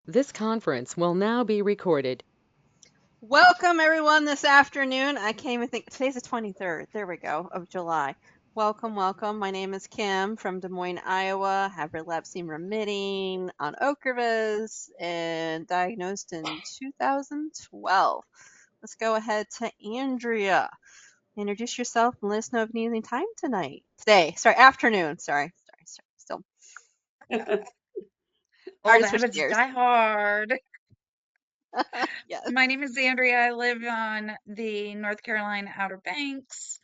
This conference will now be recorded. Welcome everyone this afternoon. I can't even think, today's the 23rd, there we go, of July. Welcome. My name is Kim from Des Moines, Iowa. Have relapsing remitting on Ocrevus and diagnosed in 2012. Let's go ahead to Andrea. Introduce yourself and let us know if you need any time afternoon. Still Old hardest for habits steers. die hard. Yes. My name is Andrea. I live on the North Carolina Outer Banks.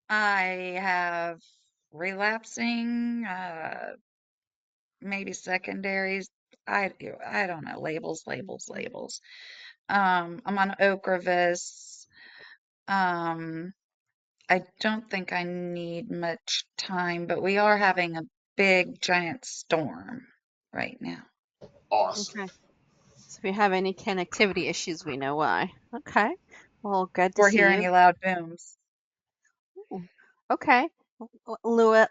I have relapsing, maybe secondaries. I don't know. Labels. I'm on Ocrevus. Um, I don't think I need much time, but we are having a big giant storm right now. Awesome. Okay. So if you have any connectivity issues, we know why. Okay. Well, good to Or see hear you. any loud booms. Ooh, okay.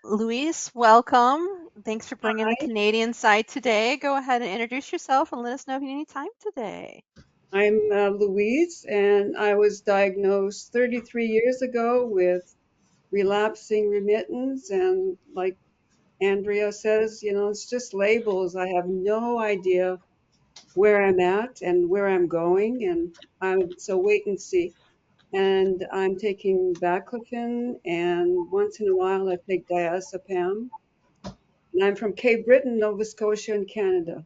Louise, welcome. Thanks for bringing the Hi, Canadian side today. Go ahead and introduce yourself and let us know if you need any time today. I'm Louise, and I was diagnosed 33 years ago with relapsing remittance. And like Andrea says, it's just labels. I have no idea where I'm at and where I'm going, and so wait and see. And I'm taking baclofen, and once in a while I take diazepam. And I'm from Cape Breton, Nova Scotia, in Canada.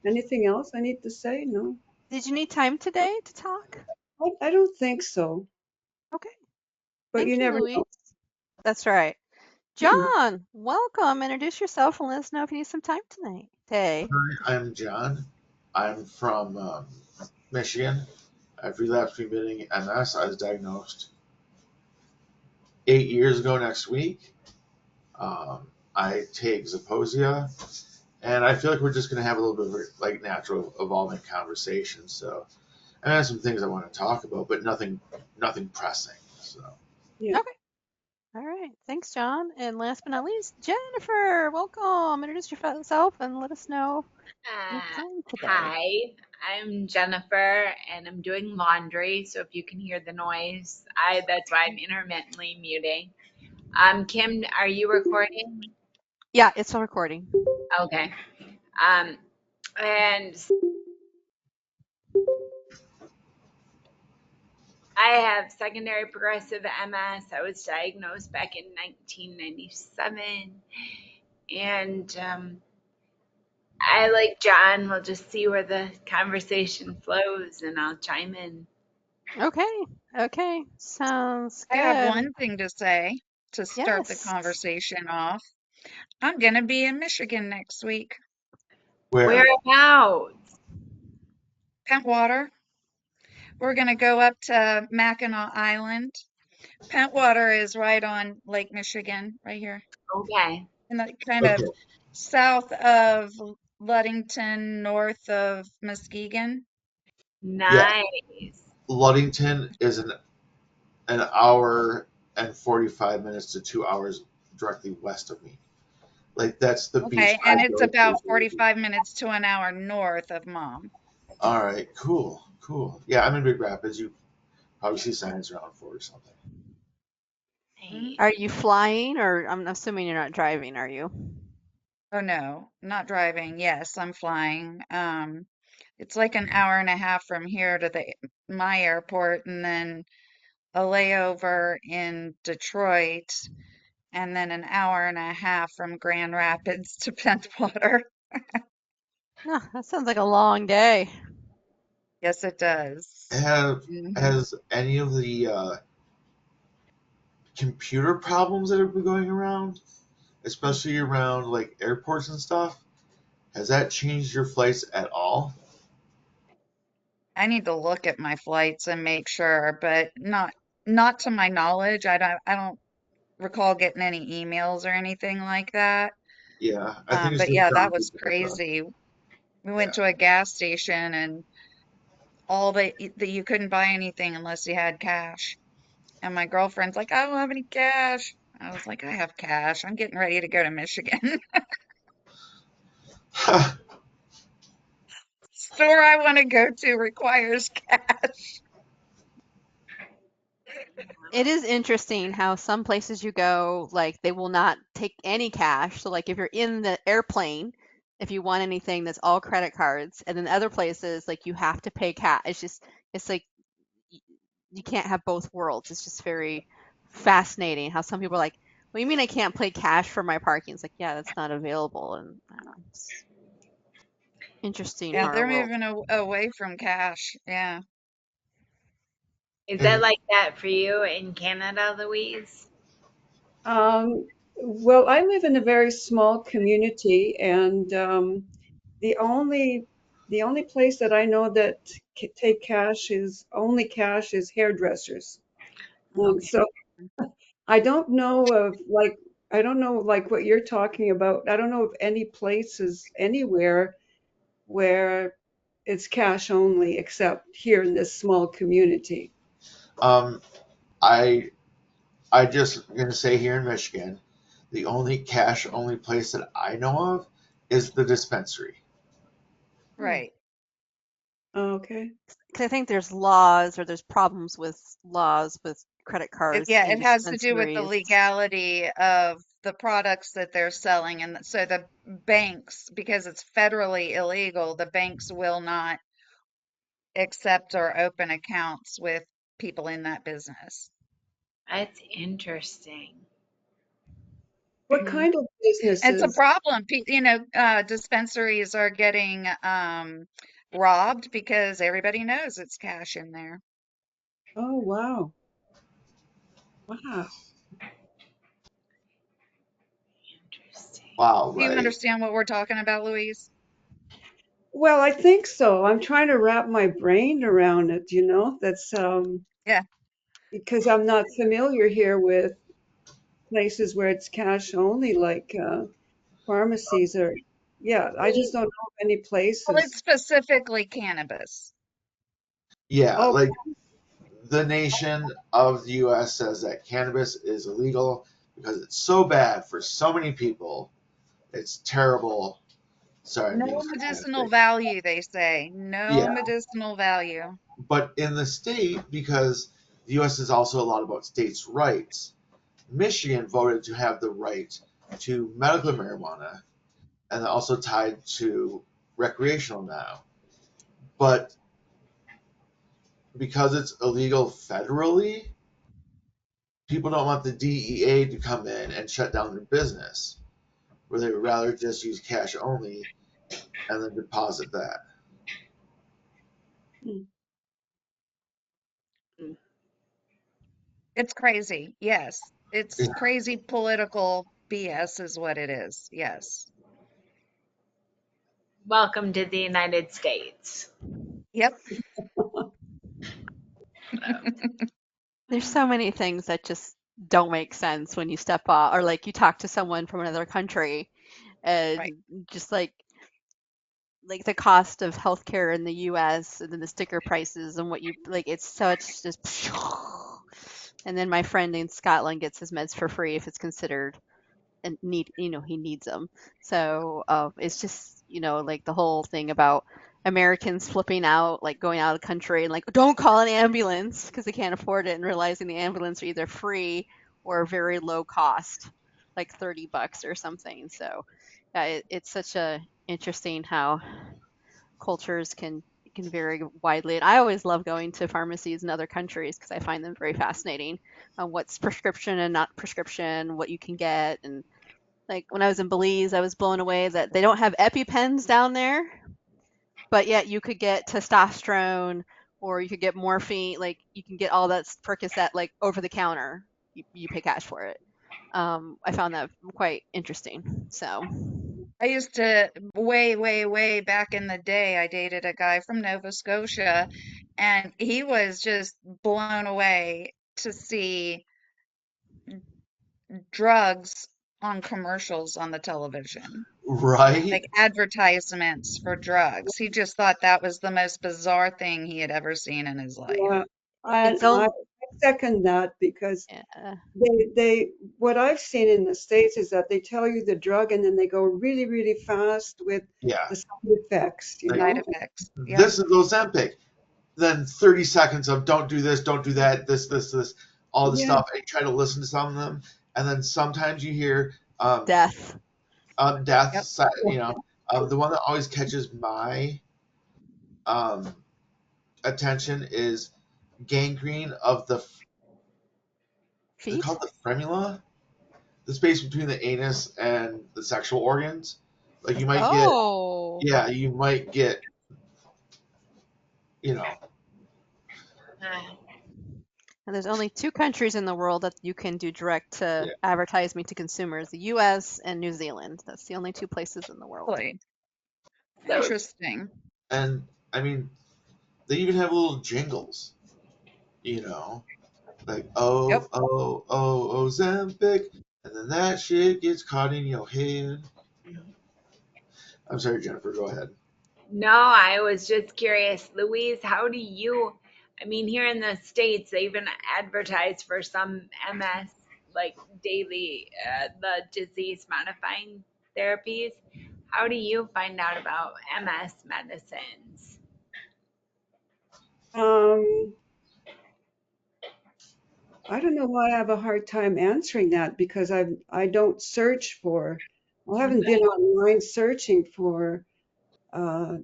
Anything else I need to say? No, Did you need time today to talk? I don't think so. Okay. But you Thank you, never Louise. know. That's right. John, welcome. Introduce yourself and let us know if you need some time tonight. Today. Hi, I'm John. I'm from Michigan. I have relapsed remitting MS. I was diagnosed 8 years ago next week. I take Zeposia, and I feel like we're just going to have a little bit of a, like natural evolving conversation. So I have some things I want to talk about, but nothing pressing. So Yeah. Okay. All right. Thanks, John. And last but not least, Jennifer, welcome. Introduce yourself and let us know your Uh, time today. Hi, I'm Jennifer and I'm doing laundry. So if you can hear the noise, that's why I'm intermittently muting. Kim, are you recording? Yeah, it's a recording. Okay. Um, and I have secondary progressive MS. I was diagnosed back in 1997. And I, like John, will just see where the conversation flows and I'll chime in. Okay. Okay. Sounds I have good. one thing to say to start the Yes. conversation off. I'm going to be in Michigan next week. where? Whereabouts? Pentwater. We're going to go up to Mackinac Island. Pentwater is right on Lake Michigan, right here, Okay. in the kind Okay. of south of Ludington, north of Muskegon. Yeah, Nice. Ludington is an hour and 45 minutes to 2 hours directly west of me. Like that's the beach Okay, I and it's go about to. 45 minutes to an hour north of Mom. All right, cool. Yeah, I'm in Big Rapids. You probably see signs around for or something. Mhm. Are you flying or I'm assuming you're not driving, are you? Oh no, not driving. Yes, I'm flying. It's like an hour and a half from here to the my airport, and then a layover in Detroit, and then an hour and a half from Grand Rapids to Pentwater. No, that sounds like a long day. Yes, it does. Have Hmm. has any of the computer problems that have been going around, especially around like airports and stuff, has that changed your flights at all? I need to look at my flights and make sure, but not to my knowledge. I don't recall getting any emails or anything like that. Yeah, I think it's But just yeah, that dumb was people that crazy. We went yeah. to a gas station and all that you couldn't buy anything unless you had cash. And my girlfriend's like, I don't have any cash. I was like, I have cash. I'm getting ready to go to Michigan. store I want to go to requires cash. It is interesting how some places you go, like they will not take any cash. So like if you're in the airplane, if you want anything, that's all credit cards. And then other places, like you have to pay cash. It's like y- you can't have both worlds. It's just very fascinating how some people are like, "What do you mean I can't pay cash for my parking?" It's like, yeah, that's not available. And I don't know, it's interesting how Yeah, our they're world. moving away from cash. Yeah. Is that And like that for you in Canada, Louise? Well, I live in a very small community, and the only the only place that I know that take cash is only cash is hairdressers. Okay. So I don't know of like I don't know like what you're talking about. I don't know of any places anywhere where it's cash only except here in this small community. um, I I just gonna say here in Michigan, the only cash only place that I know of is the dispensary. Hmm. Right. Okay. 'Cause I think there's laws or there's problems with laws with credit cards Yeah, and it has to do with the dispensaries. legality of the products that they're selling. And so the banks, because it's federally illegal, the banks will not accept or open accounts with people in that business. That's interesting. What Hmm. kind of It's a businesses? problem. Dispensaries are getting robbed because everybody knows it's cash in there. Oh, wow. Wow. Interesting. Wow, Do you right? understand what we're talking about, Louise? Well, I think so. I'm trying to wrap my brain around it, you know? That's Yeah, because I'm not familiar here with places where it's cash only, like pharmacies or, yeah, I just don't know of any well, it's places. specifically cannabis. Yeah, Oh, like the nation of the U.S. says that cannabis is illegal because it's so bad for so many people. It's terrible. Sorry, I'm No being medicinal sarcastic. value, they say. No Yeah, medicinal value. but in the state, because the U.S. is also a lot about states' rights, Michigan voted to have the right to medical marijuana and also tied to recreational now. But because it's illegal federally, people don't want the DEA to come in and shut down their business, where they would rather just use cash only and then deposit that. hmm. Mm. It's crazy. Yes. It's crazy political BS is what it is. Yes. Welcome to the United States. Yep. There's so many things that just don't make sense when you step off or like you talk to someone from another country Right. and just like the cost of healthcare in the US and then the sticker prices and what you like it's such just and then my friend in Scotland gets his meds for free if it's considered and need he needs them. So it's just like the whole thing about Americans flipping out, like going out of the country and like don't call an ambulance because they can't afford it, and realizing the ambulance are either free or very low cost, like $30 or something. So it's such a interesting how cultures can vary widely. And I always love going to pharmacies in other countries because I find them very fascinating on what's prescription and not prescription, what you can get, and like when I was in Belize, I was blown away that they don't have EpiPens down there, but yet you could get testosterone or you could get morphine, like you can get all that Percocet like over the counter. You pay cash for it. I found that quite interesting. So, I used to way, way, way back in the day, I dated a guy from Nova Scotia, and he was just blown away to see drugs on commercials on the television, Right? like advertisements for drugs. He just thought that was the most bizarre thing he had ever seen in his life. yeah. And it's I only. second that because Yeah. what I've seen in the States is that they tell you the drug and then they go really, really fast with Yeah. the side effects, you Like Side know? effects. Yep. this is Ozempic. Then 30 seconds of don't do this, don't do that, this, all the Yeah. stuff. And you try to listen to some of them, and then sometimes you hear Death. death. Yep. You know, the one that always catches my um, attention is gangrene of the. Is it Feet? called the fremula? The space between the anus and the sexual organs. Like you might get, Oh. yeah, you might get, you know, And there's only 2 countries in the world that you can do direct to yeah. advertisement to consumers, the US and New Zealand. That's the only 2 places in the world. Really So interesting. And I mean, they even have little jingles, you know, like Yep. Ozempic, and then that shit gets caught in your head. I'm sorry, Jennifer. Go ahead. no, I was just curious, Louise, how do you, I mean, here in the States, they even advertise for some MS, like daily, the disease modifying therapies. How do you find out about MS medicines? Um, I don't know why I have a hard time answering that because I don't search for, I haven't been online searching for uh,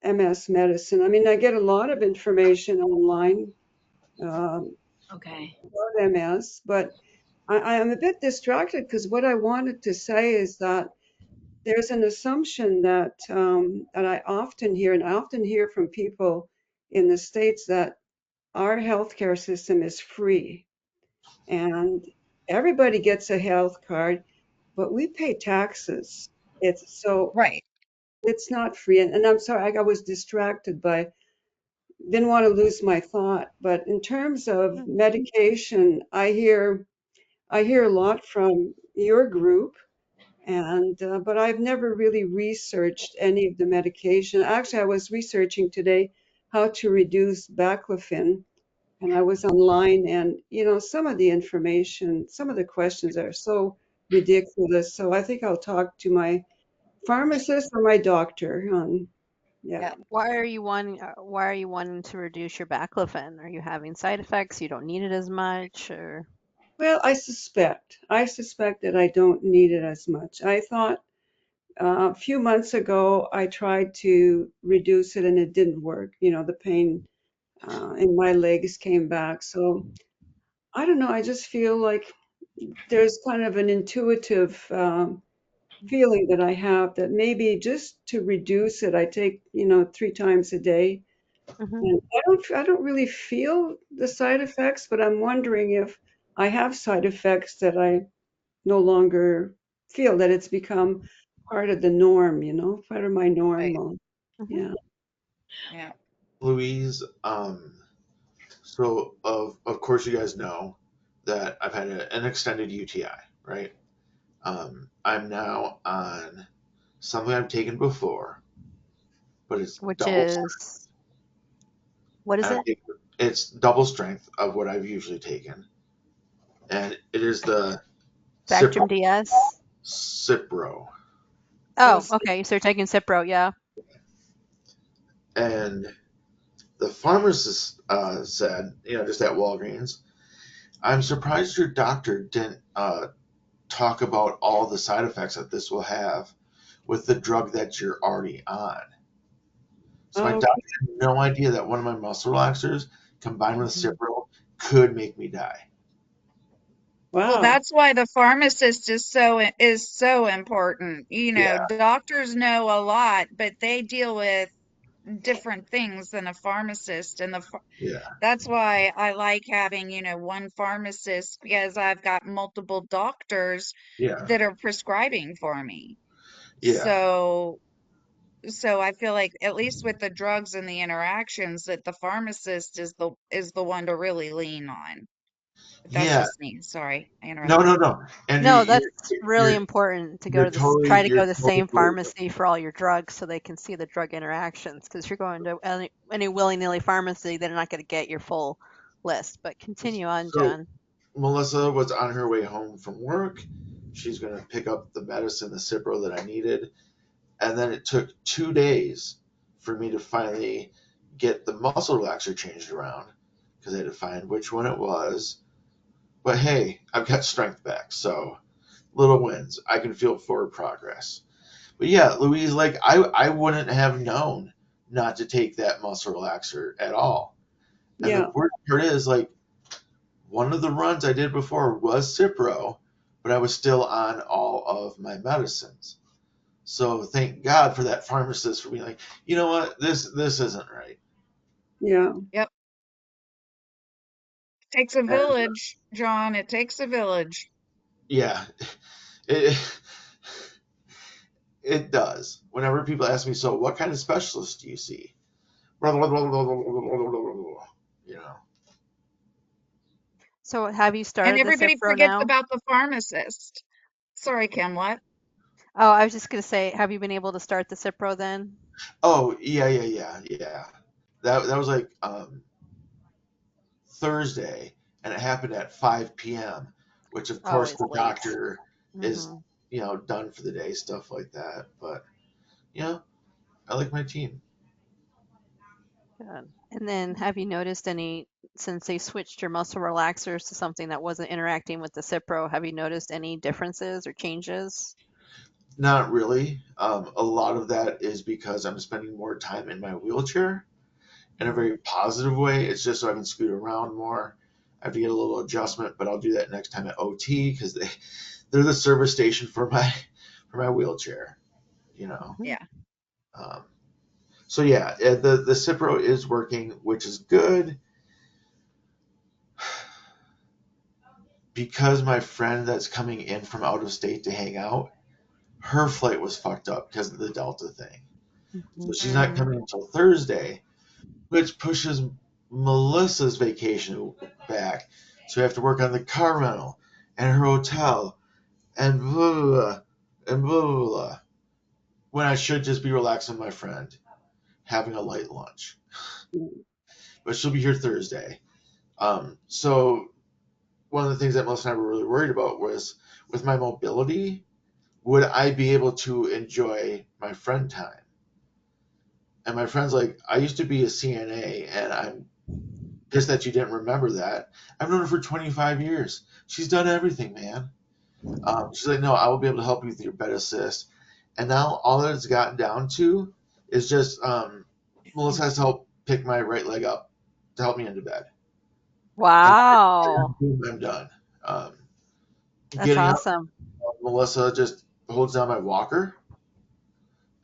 MS medicine. I mean, I get a lot of information online um, Okay. about MS, but I am a bit distracted because what I wanted to say is that there's an assumption that I often hear, and I often hear from people in the States that our healthcare system is free and everybody gets a health card, but we pay taxes. It's so Right. it's not free. And I'm sorry, I was distracted by didn't want to lose my thought. But in terms of medication, I hear a lot from your group, and but I've never really researched any of the medication. Actually, I was researching today how to reduce baclofen, and I was online, and some of the information, some of the questions are so ridiculous. So I think I'll talk to my pharmacist or my doctor. Yeah. Yep. Why are you wanting to reduce your baclofen? Are you having side effects? You don't need it as much, or Well, I suspect that I don't need it as much. I thought a few months ago I tried to reduce it and it didn't work. The pain in my legs came back. So I don't know. I just feel like there's kind of an intuitive feeling that I have that maybe just to reduce it, I take 3 times a day, Mhm. and I don't really feel the side effects, but I'm wondering if I have side effects that I no longer feel that it's become part of the norm, part of my Right. normal. Mhm. Yeah. Yeah. Louise, so of course you guys know that I've had an extended UTI, right? I'm now on something I've taken before, but it's Which double. is what is it? It's double strength of what I've usually taken, and it is the Cipro. Spectrum DS? Cipro, Oh, Those, okay. So you're taking Cipro, yeah. and the pharmacist said, just at Walgreens, I'm surprised your doctor didn't talk about all the side effects that this will have with the drug that you're already on. So my doctor okay. had no idea that one of my muscle relaxers combined with Mhm. Cipro could make me die. Well, Wow. that's why the pharmacist is so important. Yeah, Doctors know a lot, but they deal with different things than a pharmacist, and yeah, that's why I like having, one pharmacist because I've got multiple doctors yeah, that are prescribing for me. yeah, So so I feel like at least with the drugs and the interactions that the pharmacist is the one to really lean on. But that's yeah. just me. Sorry, I No, interrupted. no, no, Andrew, No, that's really you're important to go you're to this, totally try to go you're to the totally same believable. pharmacy for all your drugs so they can see the drug interactions. Because if you're going to any willy-nilly pharmacy, they're not going to get your full list. But continue on, So John. Melissa was on her way home from work. She's going to pick up the medicine, the Cipro that I needed. And then it took 2 days for me to finally get the muscle relaxer changed around because I had to find which one it was. But hey, I've got strength back, so little wins. I can feel forward progress. But yeah, Louise, like I wouldn't have known not to take that muscle relaxer at all. And the Yeah. worst part is, like, one of the runs I did before was Cipro, but I was still on all of my medicines. So thank God for that pharmacist for being like, you know what, this isn't right. Yeah. Yep. Takes a And village, John. It takes a village. yeah, it it does. Whenever people ask me, so what kind of specialist do you see? You know, So have you And started the everybody Cipro forgets now? about the pharmacist. Sorry, Kim, what? Oh, I was just going to say, have you been able to start the Cipro then? oh yeah. That was like Thursday, and it happened at 5 p.m., which of Oh, course it's the late. doctor is, Hmm. done for the day, stuff like that. But I like my team. Good. And then have you noticed any, since they switched your muscle relaxers to something that wasn't interacting with the Cipro, have you noticed any differences or changes? Not really. A lot of that is because I'm spending more time in my wheelchair in a Mhm. very positive way. It's just so I can scoot around more. I have to get a little adjustment, but I'll do that next time at OT because they're the service station for my wheelchair. You know. Mhm. Yeah. Um, so yeah, the Cipro is working, which is good because my friend that's coming in from out of state to hang out, her flight was fucked up because of the Delta thing. So she's not Mm, coming until Thursday, which pushes Melissa's vacation back. So we have to work on the car rental and her hotel and blah, blah, blah, and blah, blah, blah. When I should just be relaxing with my friend, having a light lunch. But she'll be here Thursday. So one of the things that Melissa and I were really worried about was with my mobility, would I be able to enjoy my friend time? And my friend's like, I used to be a CNA, and I'm pissed that you didn't remember that. I've known her for 25 years. She's done everything, man. She's like, no, I will be able to help you with your bed assist. And now all that it's gotten down to is just Melissa has to help pick my right leg up to help me into bed. And Wow, boom, I'm done. that's Getting up, awesome. Melissa just holds down my walker,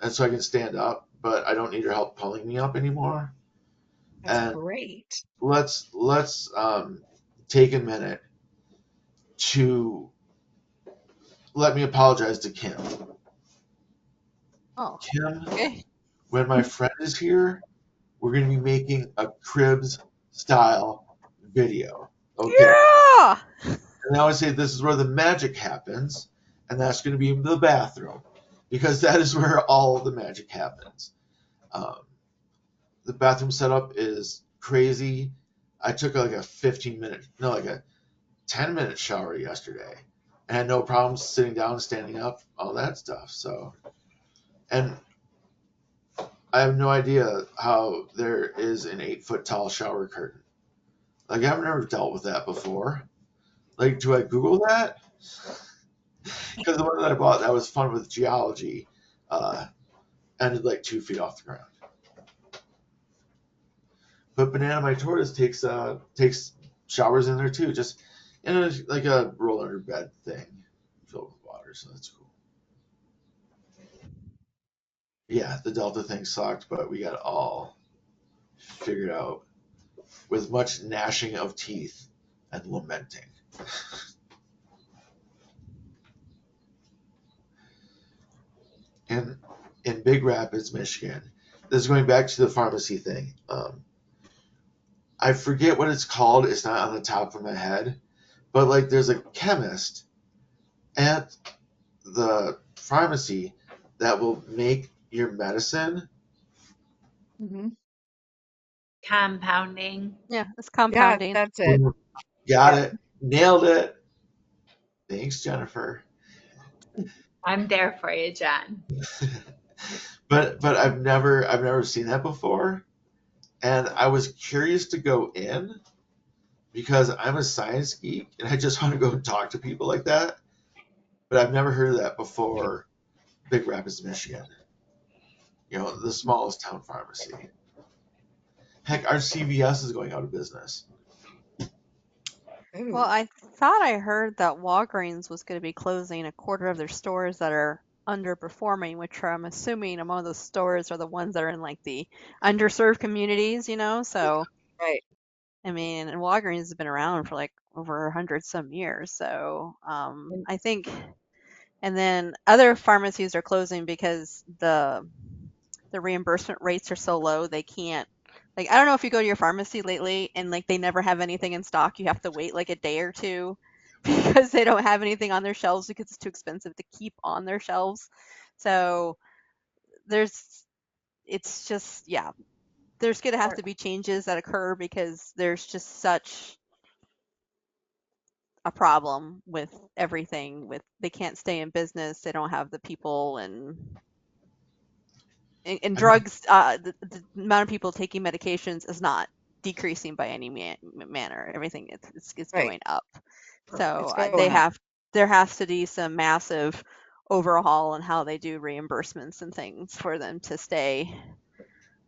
and so I can stand up, but I don't need her help pulling me up anymore. that's And great. let's take a minute to let me apologize to Kim. Oh, Kim, okay. when my friend is here, we're going to be making a cribs style video. Okay. Yeah. And I would say this is where the magic happens, and that's going to be the bathroom, because that is where all the magic happens. Um, the bathroom setup is crazy. I took like a 15-minute, no, like a 10-minute shower yesterday, and had no problems sitting down, standing up, all that stuff. So, and I have no idea how there is an 8 foot tall shower curtain. Like, I've never dealt with that before. Like, do I Google that? Because the one that I bought that was fun with geology uh, ended like 2 feet off the ground. But Banana My Tortoise takes showers in there too, just like a roll under bed thing filled with water, so that's cool. Yeah, the Delta thing sucked, but we got it all figured out with much gnashing of teeth and lamenting. And in Big Rapids, Michigan, this is going back to the pharmacy thing. I forget what it's called. It's not on the top of my head, but like there's a chemist at the pharmacy that will make your medicine Hmm. Compounding. Yeah, it's Yeah, compounding. that's it. Got Yeah. it. Nailed it. Thanks, Jennifer. I'm there for you, John. But I've never seen that before, and I was curious to go in because I'm a science geek and I just want to go and talk to people like that. But I've never heard of that before. Big Rapids, Michigan. The smallest town pharmacy. Heck, our CVS is going out of business. Well, Ooh. I thought I heard that Walgreens was going to be closing a quarter of their stores that are underperforming, which I'm assuming among those stores are the ones that are in like the underserved communities, So, Right. I mean, and Walgreens has been around for like over 100 some years. So, And I think, and then other pharmacies are closing because the reimbursement rates are so low they can't, like, I don't know if you go to your pharmacy lately and like they never have anything in stock. You have to wait like a day or two because they don't have anything on their shelves because it's too expensive to keep on their shelves. So there's it's just, yeah, there's going to have Right. to be changes that occur because there's just such a problem with everything. With They can't stay in business, they don't have the people, and I know. drugs, the amount of people taking medications is not decreasing by any manner. Everything is Right. going up. It's So going up. there has to be some massive overhaul on how they do reimbursements and things for them to stay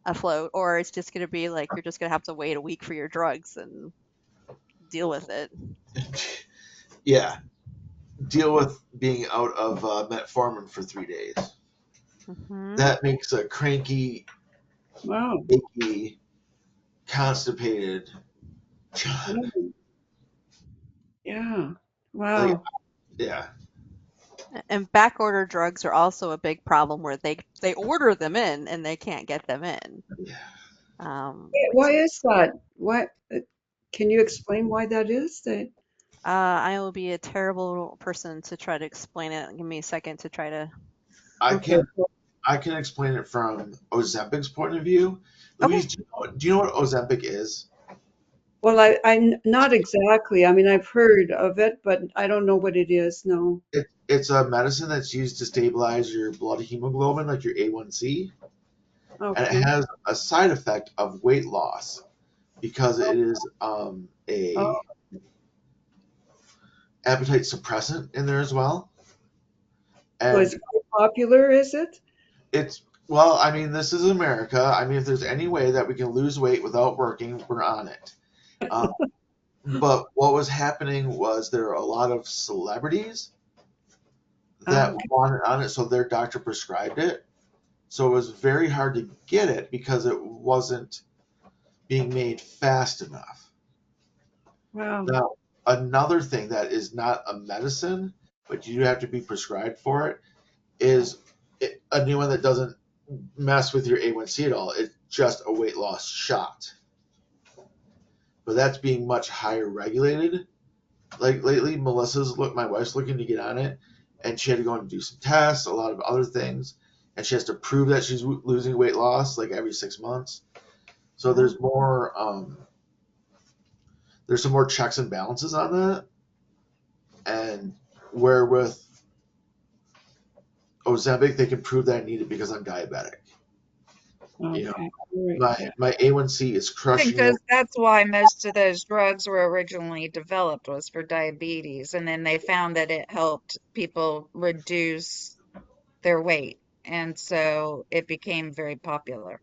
afloat, or it's just going to be like you're just going to have to wait a week for your drugs and deal with it. Yeah, deal with being out of metformin for 3 days. Hmm. That makes a cranky, Wow. achy, constipated John. Yeah. Like, Wow. yeah, And back order drugs are also a big problem where they order them in and they can't get them in. yeah. Which Why is, is that? Why? Can you explain why that is? That I will be a terrible person to try to explain it. Give me a second to try to. I okay. can I can explain it from Ozempic's point of view. Okay. Louise, do you know what Ozempic is? Well, not exactly. I mean, I've heard of it, but I don't know what it is. No. It's a medicine that's used to stabilize your blood hemoglobin, like your A1C, and it Okay. has a side effect of weight loss because it is a Oh, appetite suppressant in there as well. so it's And quite popular, is it? it's well, I mean, this is America. I mean, if there's any way that we can lose weight without working, we're on it. Um, but what was happening was there are a lot of celebrities that Okay. wanted on it, so their doctor prescribed it. So it was very hard to get it because it wasn't being made fast enough. Wow. Now, another thing that is not a medicine, but you have to be prescribed for it, is a new one that doesn't mess with your A1C at all. It's just a weight loss shot. But that's being much higher regulated. Like lately, my wife's looking to get on it, and she had to go and do some tests, a lot of other things, and she has to prove that she's losing weight loss like every 6 months. So Yeah. there's some more checks and balances on that, and where with Ozempic they can prove that I need it because I'm diabetic. You know, Okay. All right. my Yeah. my A1C is I think crushing it. that's why most of those drugs were originally developed was for diabetes, and then they found that it helped people reduce their weight, and so it became very popular.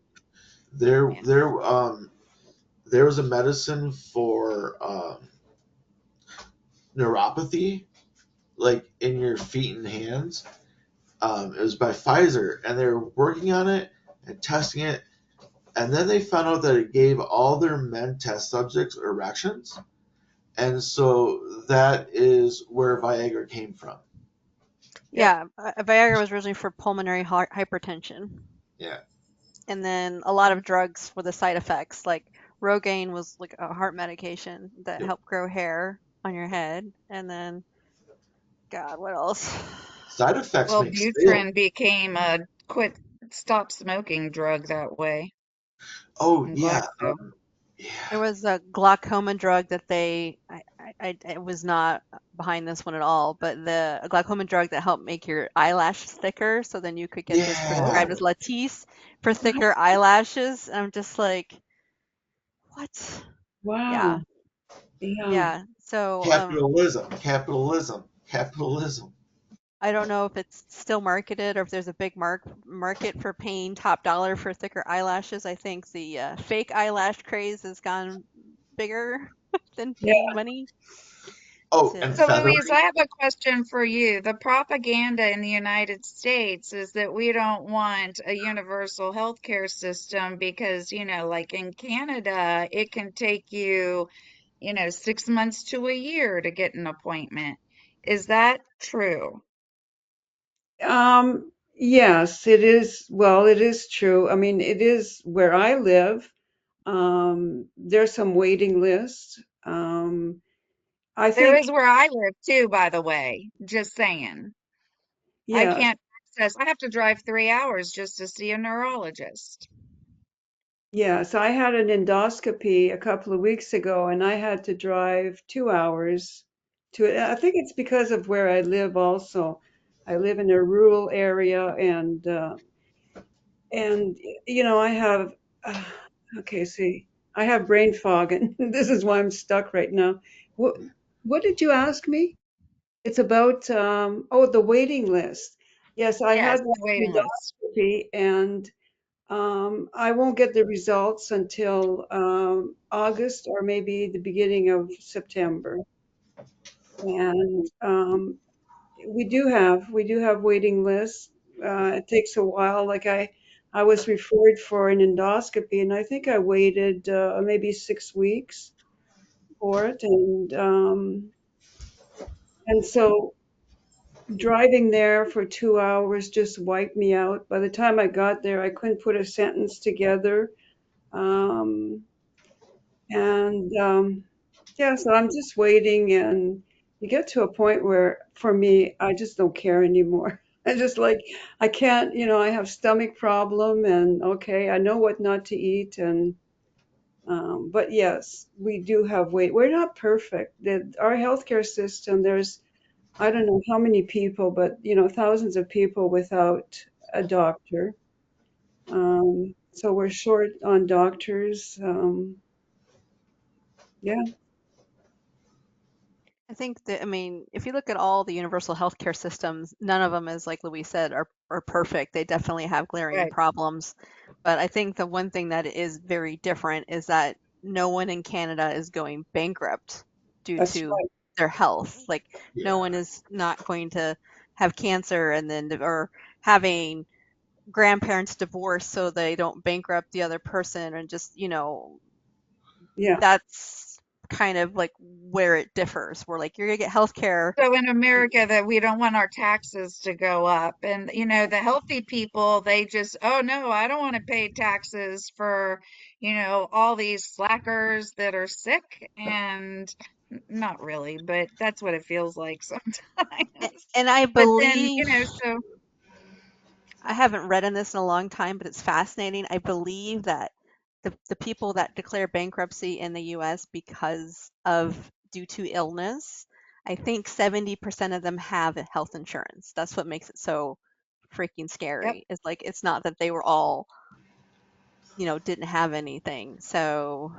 There Yeah. there there was a medicine for neuropathy, like in your feet and hands. It was by Pfizer, and they were working on it and testing it, and then they found out that it gave all their men test subjects erections, and so that is where Viagra came from. Yep. Yeah. Viagra was originally for pulmonary hypertension. Yeah, And then a lot of drugs for the side effects, like Rogaine was like a heart medication that yep. helped grow hair on your head. And then, God, what else? Side effects Well, make sales. Butrin became a stop smoking drug that way. Oh I'm yeah, glad so. There Yeah. was a glaucoma drug that I was not behind this one at all, but a glaucoma drug that helped make your eyelashes thicker, so then you could get this Yeah. prescribed as Latisse for thicker eyelashes. And I'm just like, what? Yeah, Wow. Yeah. yeah. So, Capitalism, capitalism, capitalism. I don't know if it's still marketed or if there's a big market for paying top dollar for thicker eyelashes. I think the fake eyelash craze has gone bigger than Yeah. paying money Oh, and to. So, Louise, feathering. I have a question for you. The propaganda in the United States is that we don't want a universal healthcare system because, like in Canada, it can take you, 6 months to a year to get an appointment. Is that true? Yes, it is. Well, it is true. I mean, it is where I live. There's some waiting lists. I There think, is where I live too, by the way. Just saying. I yes, can't I have to drive 3 hours just to see a neurologist. yes. I had an endoscopy a couple of weeks ago, and I had to drive 2 hours to it. I think it's because of where I live also. I live in a rural area, and I have, uh, okay, see, I have brain fog, and this is why I'm stuck right now. What what did you ask me? It's about the waiting list. Yes, I Yes, had the that waiting list. endoscopy, and I won't get the results until August or maybe the beginning of September. And we do have waiting lists. It takes a while. Like I was referred for an endoscopy, and I think I waited maybe 6 weeks for it, and so driving there for 2 hours just wiped me out. By the time I got there, I couldn't put a sentence together. Um, and yeah, so I'm just waiting, and you get to a point where, for me, I just don't care anymore. I just like, I can't, I have stomach problem, and okay, I know what not to eat, and but yes, we do have weight. We're not perfect. Our healthcare system, there's I don't know how many people, but thousands of people without a doctor. So we're short on doctors. Yeah, I think that, I mean, if you look at all the universal healthcare systems, none of them, as like Louise said, are perfect. They definitely have glaring Right. problems. But I think the one thing that is very different is that no one in Canada is going bankrupt due that's to right. their health. Like, no Yeah. one is not going to have cancer and then, or having grandparents divorce so they don't bankrupt the other person, and just, Yeah, that's kind of like where it differs. Where like you're gonna get healthcare. So in America that we don't want our taxes to go up. And the healthy people, they just, oh no, I don't want to pay taxes for, all these slackers that are sick and not really, but that's what it feels like sometimes. And I But then, believe, so I haven't read on this in a long time, but it's fascinating. I believe that the people that declare bankruptcy in the US because of due to illness, I think 70% of them have health insurance. That's what makes it so freaking yep. scary. It's like it's not that they were all, didn't have anything. So,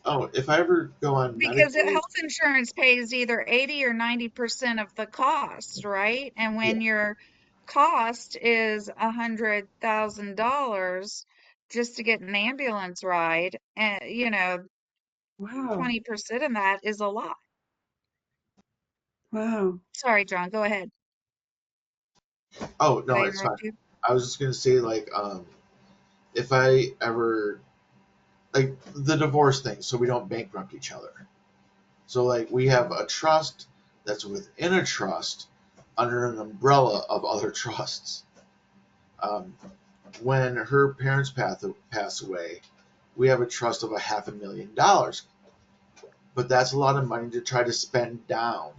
Oh, if I ever go on Because Medicaid, health insurance pays either 80 or 90% of the cost, right? And yeah. when your cost is $100,000 just to get an ambulance ride, and wow, 20% of that is a lot. wow. Sorry, John, go ahead. Oh Did no, I it's fine. interrupt you? I was just gonna say like if I ever like the divorce thing, so we don't bankrupt each other. So like we have a trust that's within a trust under an umbrella of other trusts. Um, when her parents pass away, we have a trust of $500,000, but that's a lot of money to try to spend down,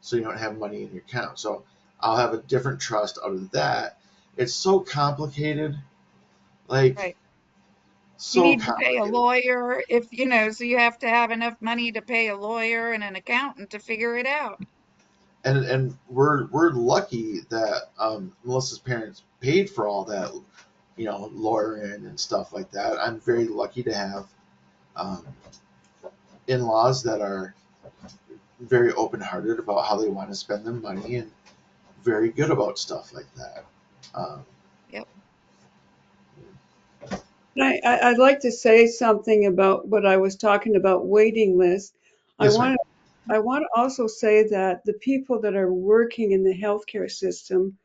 so you don't have money in your account. So I'll have a different trust out of that. It's so complicated. Like Right. You So need to pay a complicated. lawyer so you have to have enough money to pay a lawyer and an accountant to figure it out. And we're lucky that Melissa's parents paid for all that, lawyering and stuff like that. I'm very lucky to have um, in-laws that are very open-hearted about how they want to spend their money and very good about stuff like that. Um, Yep. I'd like to say something about what I was talking about waiting lists. I yes, ma'am. want I want to also say that the people that are working in the healthcare system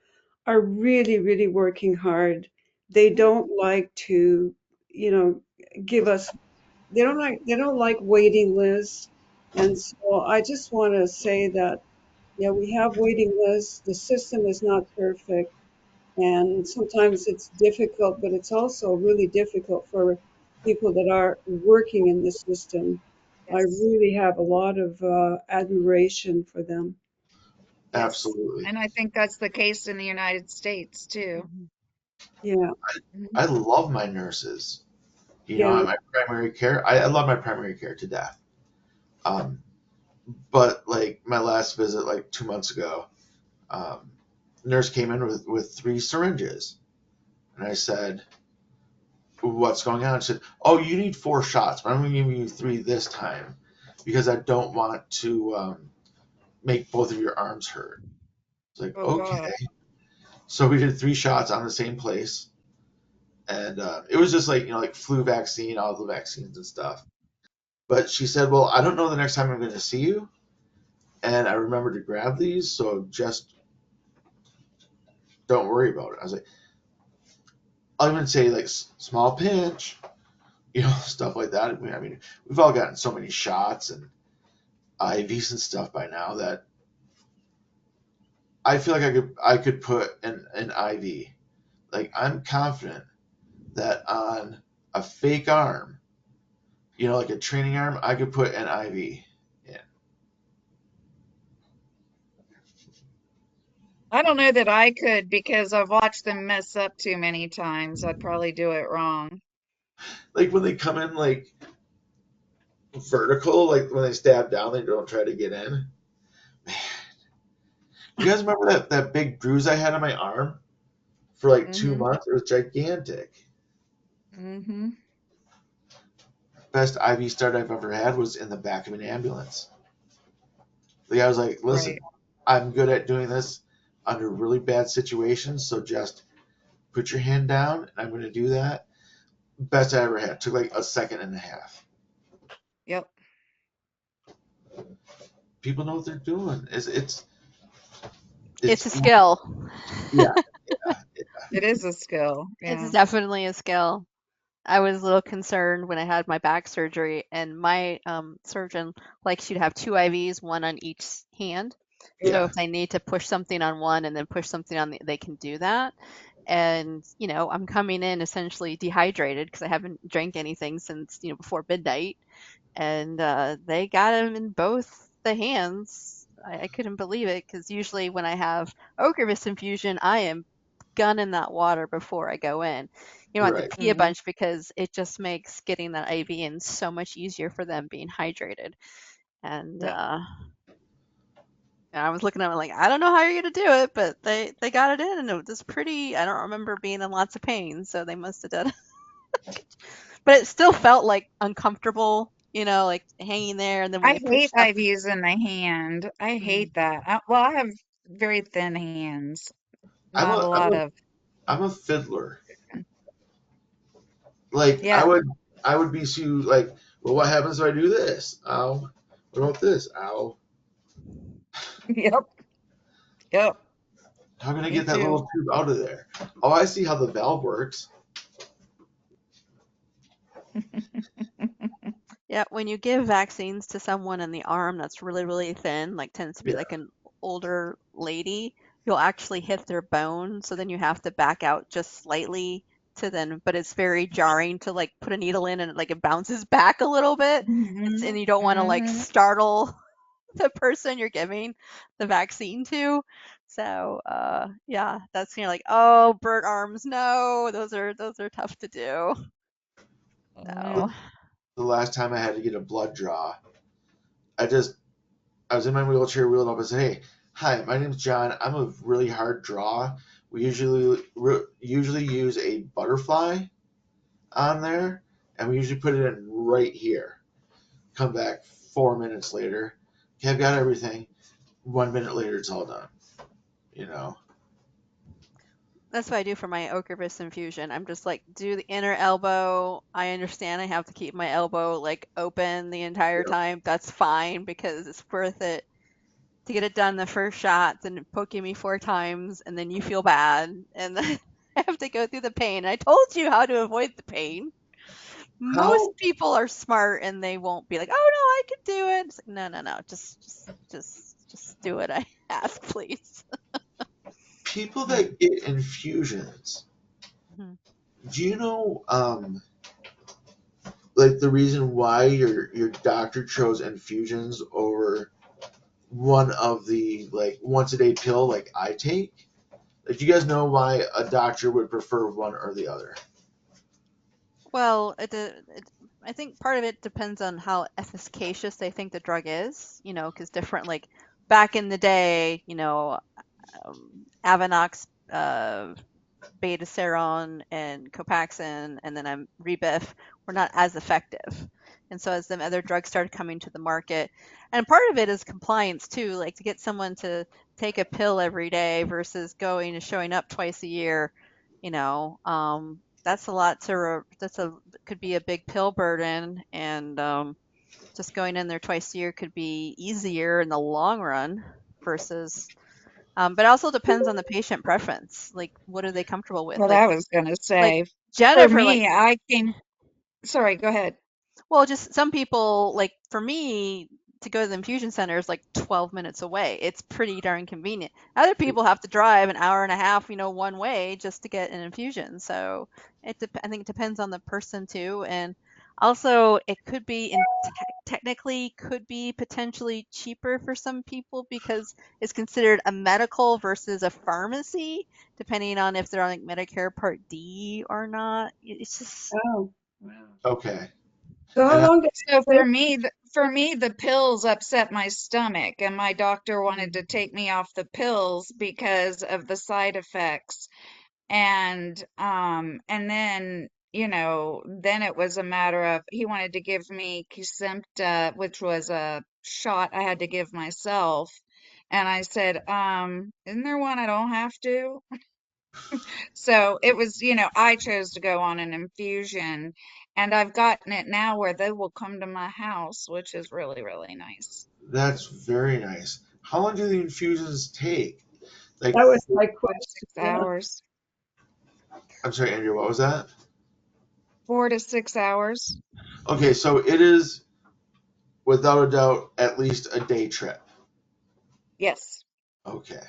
are really, really working hard. They don't like to, you know, give us, they don't like waiting lists. And so I just want to say that, yeah, we have waiting lists. The system is not perfect. And sometimes it's difficult, but it's also really difficult for people that are working in the system. I Yes. really have a lot of admiration for them. Yes. Absolutely. And I think that's the case in the United States too. Mhm. Yeah, Mhm. I love my nurses. yeah, My primary care. I love my primary care to death. Um, but like my last visit, like 2 months ago, um, nurse came in with 3 syringes, and I said, "What's going on?" She said, "Oh, you need 4 shots, but I'm going to give you 3 this time because I don't want to make both of your arms hurt." It's like, Oh okay. God. So we did 3 shots on the same place, and it was just like like flu vaccine, all the vaccines and stuff. But she said, "Well, I don't know the next time I'm going to see you, and I remember to grab these, so just don't worry about it." I was like, I'll even say like small pinch, stuff like that. I mean, we've all gotten so many shots and IVs and stuff by now that I feel like I could put an IV. Like I'm confident that on a fake arm, like a training arm, I could put an IV in. I don't know that I could because I've watched them mess up too many times. I'd probably do it wrong. Like when they come in like vertical, like when they stab down, they don't try to get in. You guys remember that big bruise I had on my arm for like two Mm-hmm. months? It was gigantic. Mm-hmm. Best IV start I've ever had was in the back of an ambulance. The guy was like, "Listen, Right. I'm good at doing this under really bad situations, so just put your hand down, and I'm going to do that." Best I ever had. Took like a second and a half. Yep. People know what they're doing. It's It's a easy. skill. Yeah, yeah, It is a skill. It's Yeah. definitely a skill. I was a little concerned when I had my back surgery, and my surgeon likes you to have 2 IVs, one on each hand. So yeah. if they need to push something on one and then push something on they can do that. And I'm coming in essentially dehydrated because I haven't drank anything since before midnight, and they got him in both the hands. I couldn't believe it because usually when I have Ocrevus infusion, I am gunning that water before I go in. You don't have Right. to pee a Mm-hmm. bunch because it just makes getting that IV in so much easier for them being hydrated. And Yep. I was looking at it like, I don't know how you're gonna do it, but they got it in, and it was pretty. I don't remember being in lots of pain, so they must have done. But it still felt like uncomfortable, like hanging there, and then when I they push hate stuff. IVs in the hand. I Mhm. hate that. Well, I have very thin hands. I'm Not a a I'm lot a of. I'm a fiddler. Like I Yeah. would I would be so like, well, what happens if I do this? Ow. What about this? Ow. Yep. Yep. How can I Me get that too. little tube out of there? Oh, I see how the valve works. Yeah, when you give vaccines to someone in the arm that's really, really thin, like tends to be Yeah. like an older lady, you'll actually hit their bone. So then you have to back out just slightly to then, but it's very jarring to like put a needle in and like it bounces back a little bit. Mm-hmm. And you don't want to like Mm-hmm. startle the person you're giving the vaccine to. So yeah, that's like, oh, bird arms, no, those are tough to do. So, Oh. The last time I had to get a blood draw, I just I was in my wheelchair, wheeled up, and said, "Hey, hi, my name's John. I'm a really hard draw. We usually use a butterfly on there, and we usually put it in right here. Come back 4 minutes later. Okay, I've got everything. 1 minute later, it's all done. You know, that's what I do for my Ocrevus infusion. I'm just like, do the inner elbow. I understand I have to keep my elbow like open the entire Yep. time. That's fine because it's worth it to get it done the first shot, then poking me 4 times, and then you feel bad, and then I have to go through the pain. I told you how to avoid the pain. Most how people are smart and they won't be like, "Oh no, I can do it." It's like, no, no, no, just do what I ask, please. people that get infusions, Mhm. do you know, like the reason why your doctor chose infusions over one of the like once a day pill like I take? Like, do you guys know why a doctor would prefer one or the other? Well, I think part of it depends on how efficacious they think the drug is, because different, like back in the day, Avonox, Betaseron and Copaxone, and then Rebif were not as effective. And so as the other drugs started coming to the market, and part of it is compliance too, like to get someone to take a pill every day versus going and showing up twice a year, that's a lot could be a big pill burden, and just going in there twice a year could be easier in the long run versus but it also depends on the patient preference. Like, what are they comfortable with? What I was gonna Like say. For Jennifer, like, me, I came. Sorry, go ahead. well, just some people, like for me, to go to the infusion center is like 12 minutes away. It's pretty darn convenient. Other people have to drive an hour and a half, one way just to get an infusion. So I think it depends on the person too. And also, it could be technically could be potentially cheaper for some people because it's considered a medical versus a pharmacy, depending on if they're on like Medicare Part D or not. It's just Oh, Okay. so how And long does So it take? for me, the pills upset my stomach, and my doctor wanted mm, to take me off the pills because of the side effects. And then, then it was a matter of he wanted to give me Kesimpta, which was a shot I had to give myself. And I said, isn't there one I don't have to? So it was, I chose to go on an infusion, and I've gotten it now where they will come to my house, which is really, really nice. that's very nice. How long do the infusions take? Like, That was my 4 to 6 question. Yeah. hours. I'm sorry, Andrew, what was that? 4 to 6 hours. Okay, so it is without a doubt at least a day trip. Yes. Okay.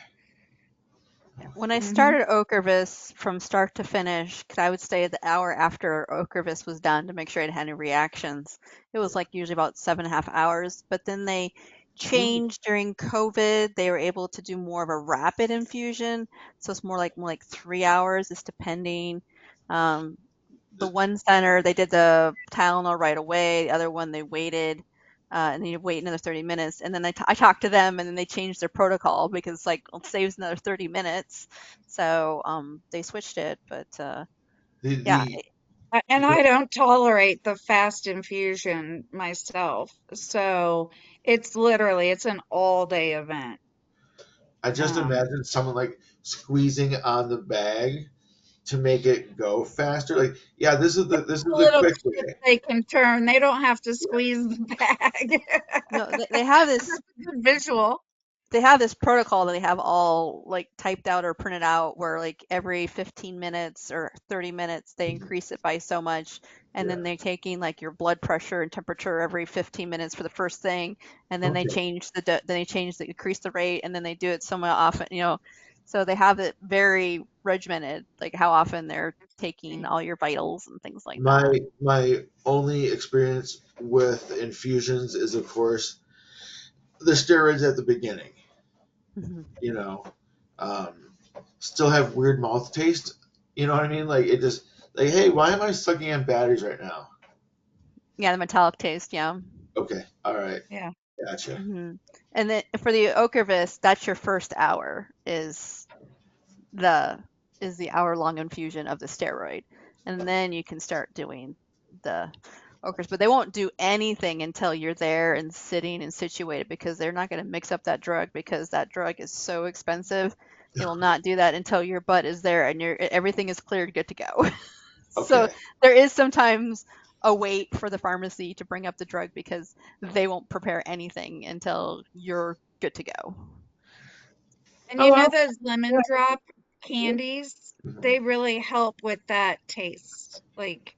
yeah. When I Hmm. started Ocrevus from start to finish, because I would stay the hour after Ocrevus was done to make sure I didn't have any reactions. It was like usually about 7.5 hours. But then they Oh, changed during COVID. They were able to do more of a rapid infusion, so it's more like 3 hours. It's depending. Um, the one center they did the Tylenol right away. The other one they waited, and then you wait another 30 minutes. And then I talked to them, and then they changed their protocol because like it saves another 30 minutes. So they switched it. But The yeah, the And I don't tolerate the fast infusion myself. So it's an all day event. I just Um, imagine someone like squeezing on the bag to make it go faster. Like, yeah, this is the little quick tip way. they can turn. They don't have to Yeah. squeeze the bag. no, they have this That's a good visual. protocol that they have all like typed out or printed out where like every 15 minutes or 30 minutes they increase it by so much, and Yeah. then they're taking like your blood pressure and temperature every 15 minutes for the first thing, and then they Okay. change increase the rate, and then they do it so often, so they have it very regimented, like how often they're taking all your vitals and things like that. My only experience with infusions is, of course, the steroids at the beginning. Mhm. You know, um, still have weird mouth taste. You know what I mean? Like it just like, hey, why am I sucking on batteries right now? Yeah, the metallic taste. Yeah. Okay, all right, Yeah. gotcha. And then for the Ocrevus, that's your first hour the is the hour-long infusion of the steroid, and then you can start doing the Ocrevus. But they won't do anything until you're there and sitting and situated because they're not going to mix up that drug because that drug is so expensive. They will not do that until your butt is there and everything is cleared, good to go. So Okay. there is sometimes a wait for the pharmacy to bring up the drug because they won't prepare anything until you're good to go. And Oh, you know well, those yeah. lemon drop candies? Mhm. They really help with that taste. Like,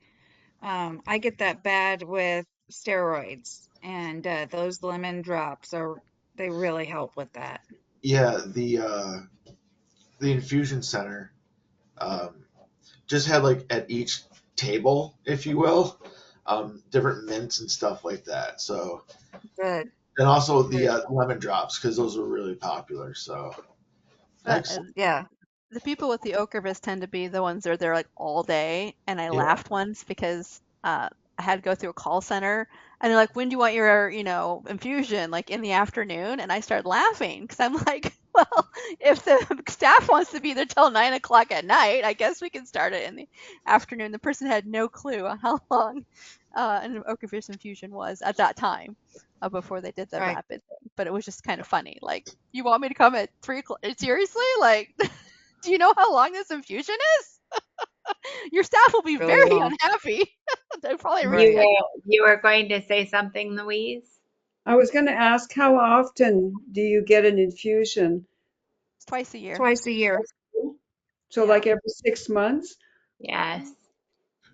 I get that bad with steroids, and those lemon drops they really help with that. Yeah, the infusion center um, just had like at each table, if you will, different mints and stuff like that. So Good, and also the good. lemon drops because those were really popular. So But excellent. Yeah, the people with the Ocrevus tend to be the ones that are there like all day. And I Yeah. laughed once because I had to go through a call center, and they're like, "When do you want your, infusion? Like in the afternoon?" And I started laughing because I'm like, "Well, if the staff wants to be there till 9 o'clock at night, I guess we can start it in the afternoon." The person had no clue on how long an Ocrevus infusion was at that time before they did the right. rapid thing. But it was just kind of funny. Like, you want me to come at 3 o'clock? Seriously? Like, do you know how long this infusion is? Your staff will be Really very long. unhappy. They probably You Right. were you were going to say something, Louise? I was going to ask, how often do you get an infusion? it's twice a year. Twice a year. So Yeah. like every 6 months? Yes.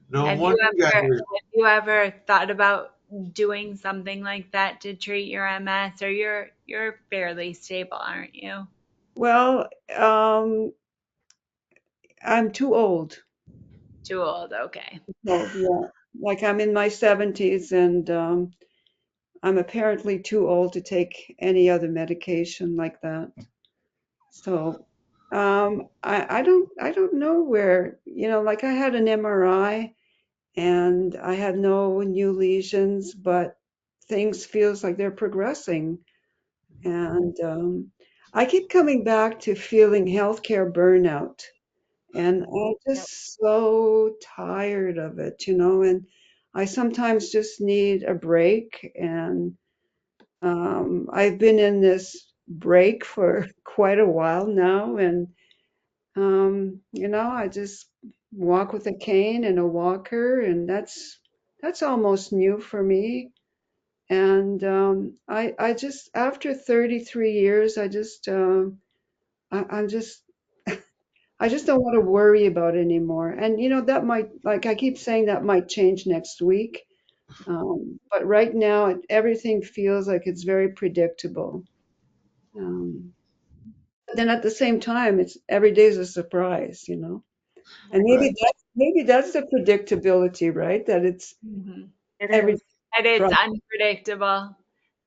No Have wonder you you ever guys. have you ever thought about doing something like that to treat your MS? Or you're fairly stable, aren't you? Well, I'm too old. Too old, okay. Old, yeah. Like I'm in my 70s and I'm apparently too old to take any other medication like that. So I don't know where, like I had an MRI and I had no new lesions, but things feels like they're progressing. And I keep coming back to feeling healthcare burnout. And I'm Yep. just so tired of it. And I sometimes just need a break. And I've been in this break for quite a while now. And, I just walk with a cane and a walker, and that's almost new for me. And I just, after 33 years, I'm just I just don't want to worry about it anymore. And that might, like I keep saying, that might change next week. But right now, everything feels like it's very predictable. Um, but then at the same time, it's every day is a surprise. And Right. maybe that's the predictability, right? That it's Hmm. It every is. And it's surprise. unpredictable.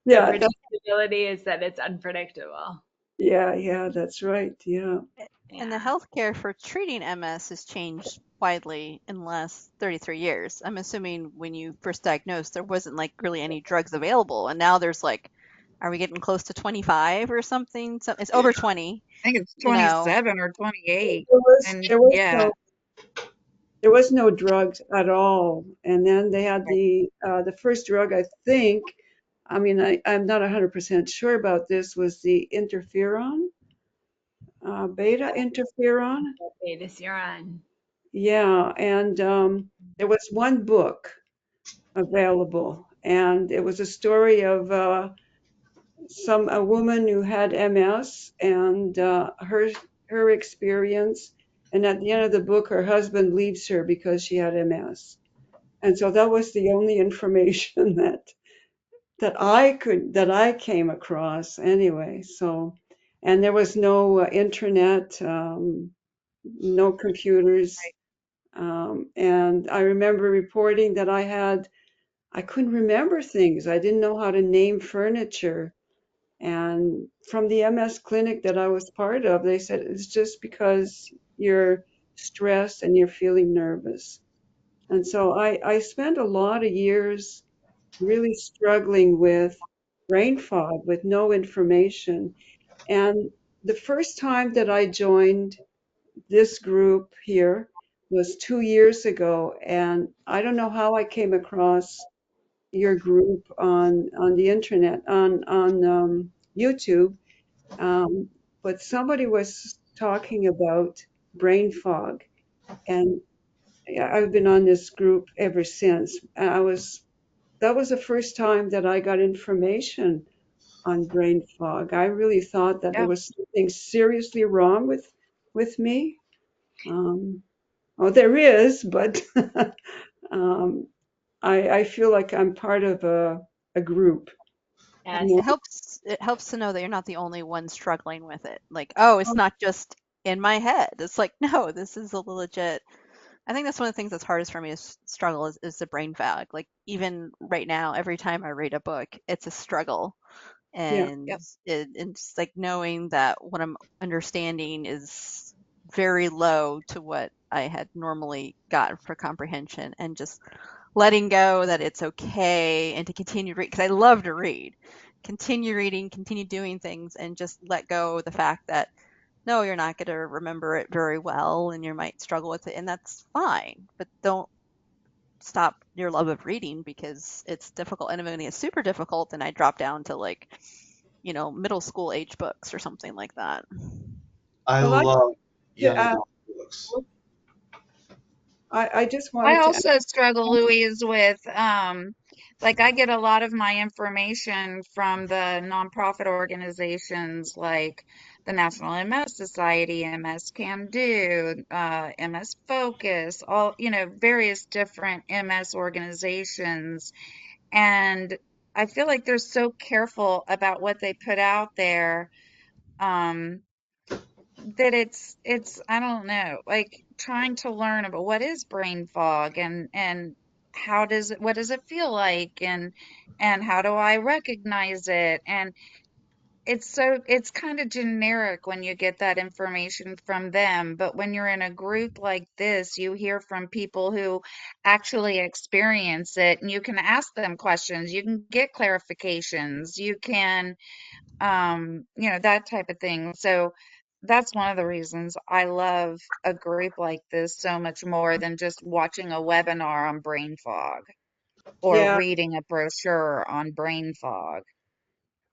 The Yeah, predictability is that it's unpredictable. yeah, that's right. Yeah. And the Yeah. healthcare for treating MS has changed widely in the last 33 years. I'm assuming when you first diagnosed, there wasn't like really any drugs available. And now there's like, are we getting close to 25 or something? So it's over 20, I think it's you know. 27 or 28. There was And there was yeah, no there was no drugs at all. And then they had the first drug, I think. I mean, I'm not 100% sure about this, was the interferon, beta interferon. Betas, you're on. Yeah, and there was one book available, and it was a story of a woman who had MS and her experience. And at the end of the book, her husband leaves her because she had MS. And so that was the only information that I came across anyway. So, and there was no internet, no computers. And I remember reporting that I couldn't remember things. I didn't know how to name furniture. And from the MS clinic that I was part of, they said it's just because you're stressed and you're feeling nervous. And so I spent a lot of years really struggling with brain fog, with no information. And the first time that I joined this group here was 2 years ago. And I don't know how I came across your group on the internet, on YouTube. Um, but somebody was talking about brain fog. And I've been on this group ever since. That was the first time that I got information on brain fog. I really thought that there Yeah. was something seriously wrong with me. Um, oh, there is, but um, I feel like I'm part of a group. You And know? it helps to know that you're not the only one struggling with it. Like, oh, it's not just in my head. It's like, no, this is a legit. I think that's one of the things that's hardest for me is struggle is the brain fog. Like even right now, every time I read a book, it's a struggle. Yeah, And Yep. it's like knowing that what I'm understanding is very low to what I had normally gotten for comprehension, and just letting go that it's okay and to continue read because I love to read. Continue reading, continue doing things, and just let go of the fact that no, you're not going to remember it very well and you might struggle with it, and that's fine. But don't stop your love of reading because it's difficult. And when it's super difficult, then I drop down to like, middle school age books or something like that. I well, love to, young adult books. I just I wanted to ask. also struggle, Louise, with like I get a lot of my information from the nonprofit organizations like the National MS Society, MS Can Do, MS Focus, all, various different MS organizations. And I feel like they're so careful about what they put out there. Um, that it's I don't know, like trying to learn about what is brain fog and what does it feel like and how do I recognize it? And it's kind of generic when you get that information from them, but when you're in a group like this, you hear from people who actually experience it and you can ask them questions, you can get clarifications, you can that type of thing. So that's one of the reasons I love a group like this so much more than just watching a webinar on brain fog or Yeah, reading a brochure on brain fog.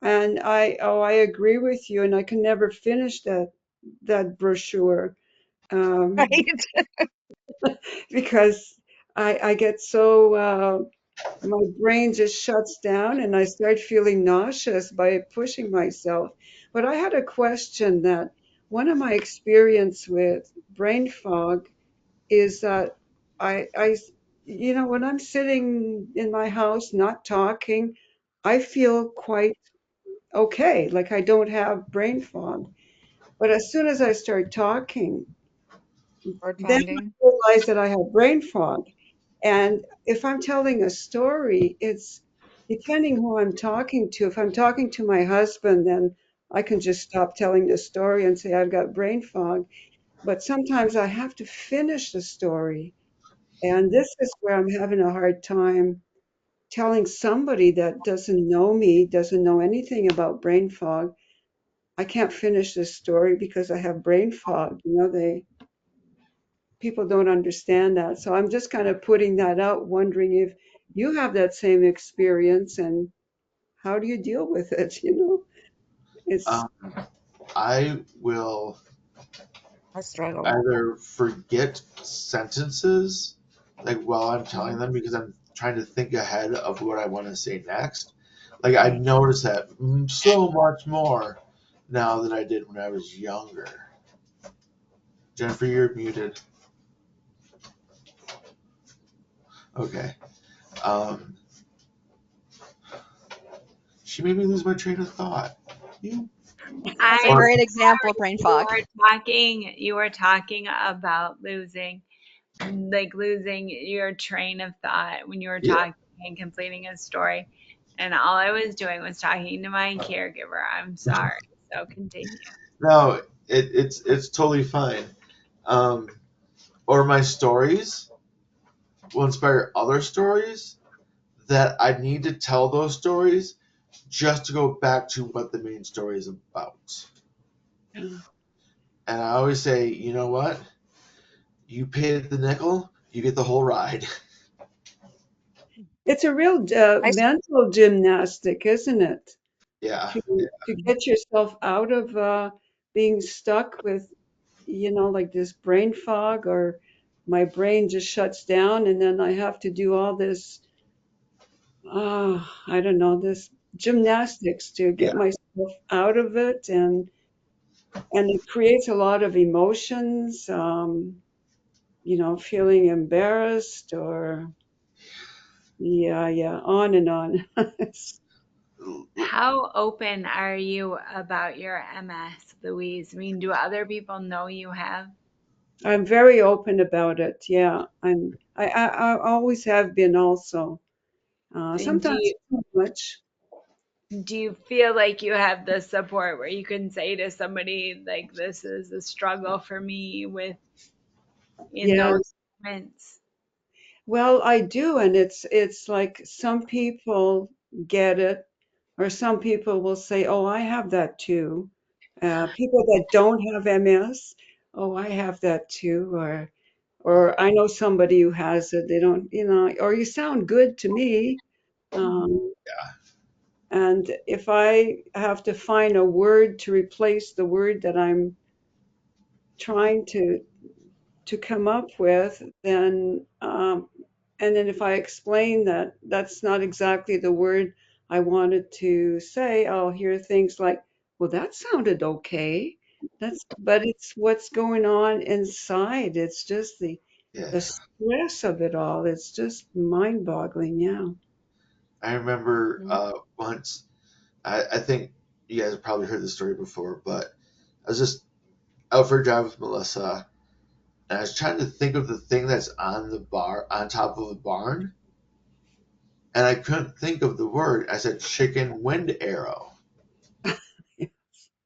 and I agree with you, and I can never finish that brochure. Um, Right? because I get so my brain just shuts down and I start feeling nauseous by pushing myself. But I had a question that one of my experience with brain fog is that I when I'm sitting in my house not talking, I feel quite okay, like I don't have brain fog. But as soon as I start talking, Word then finding. I realize that I have brain fog. And if I'm telling a story, it's depending who I'm talking to. If I'm talking to my husband, then I can just stop telling the story and say I've got brain fog. But sometimes I have to finish the story. And this is where I'm having a hard time telling somebody that doesn't know me, doesn't know anything about brain fog. I can't finish this story because I have brain fog. People don't understand that. So I'm just kind of putting that out, wondering if you have that same experience and how do you deal with it? It's, Um, I will I struggle. either forget sentences like while I'm telling Mhm. them because I'm trying to think ahead of what I want to say next. Like I notice that so much more now than I did when I was younger. Jennifer, you're muted. Okay. Um, she made me lose my train of thought. You That's a I'm or great example of sorry. brain You fog. were talking about losing your train of thought when you were yeah. talking and completing a story. And all I was doing was talking to my caregiver. I'm sorry. So continue. No, it's totally fine. Um, or my stories. will inspire other stories, that I need to tell those stories just to go back to what the main story is about. Yeah. And I always say, you know what? You paid the nickel, you get the whole ride. It's a real I mental gymnastic, isn't it? Yeah. To get yourself out of being stuck with, like this brain fog, or my brain just shuts down and then I have to do all this, I don't know, this gymnastics to Yeah. get myself out of it. And it creates a lot of emotions, feeling embarrassed or, yeah, on and on. How open are you about your MS, Louise? I mean, do other people know you have? I'm very open about it. Yeah, I always have been also. And Sometimes too much. do you feel like you have the support where you can say to somebody like this is a struggle for me with in Yeah. those moments? Well, I do, and it's like some people get it, or some people will say, "Oh, I have that too." People that don't have MS, "Oh, I have that too," or I know somebody who has it. They don't, or you sound good to me. Um, and if I have to find a word to replace the word that I'm trying to come up with, then and then if I explain that that's not exactly the word I wanted to say, I'll hear things like, "Well, that sounded okay." But it's what's going on inside. It's just Yeah. the stress of it all. It's just mind-boggling. Yeah. I remember Mhm. once, I think you guys have probably heard this story before, but I was just out for a drive with Melissa, and I was trying to think of the thing that's on the bar, on top of the barn, and I couldn't think of the word. I said chicken wind arrow.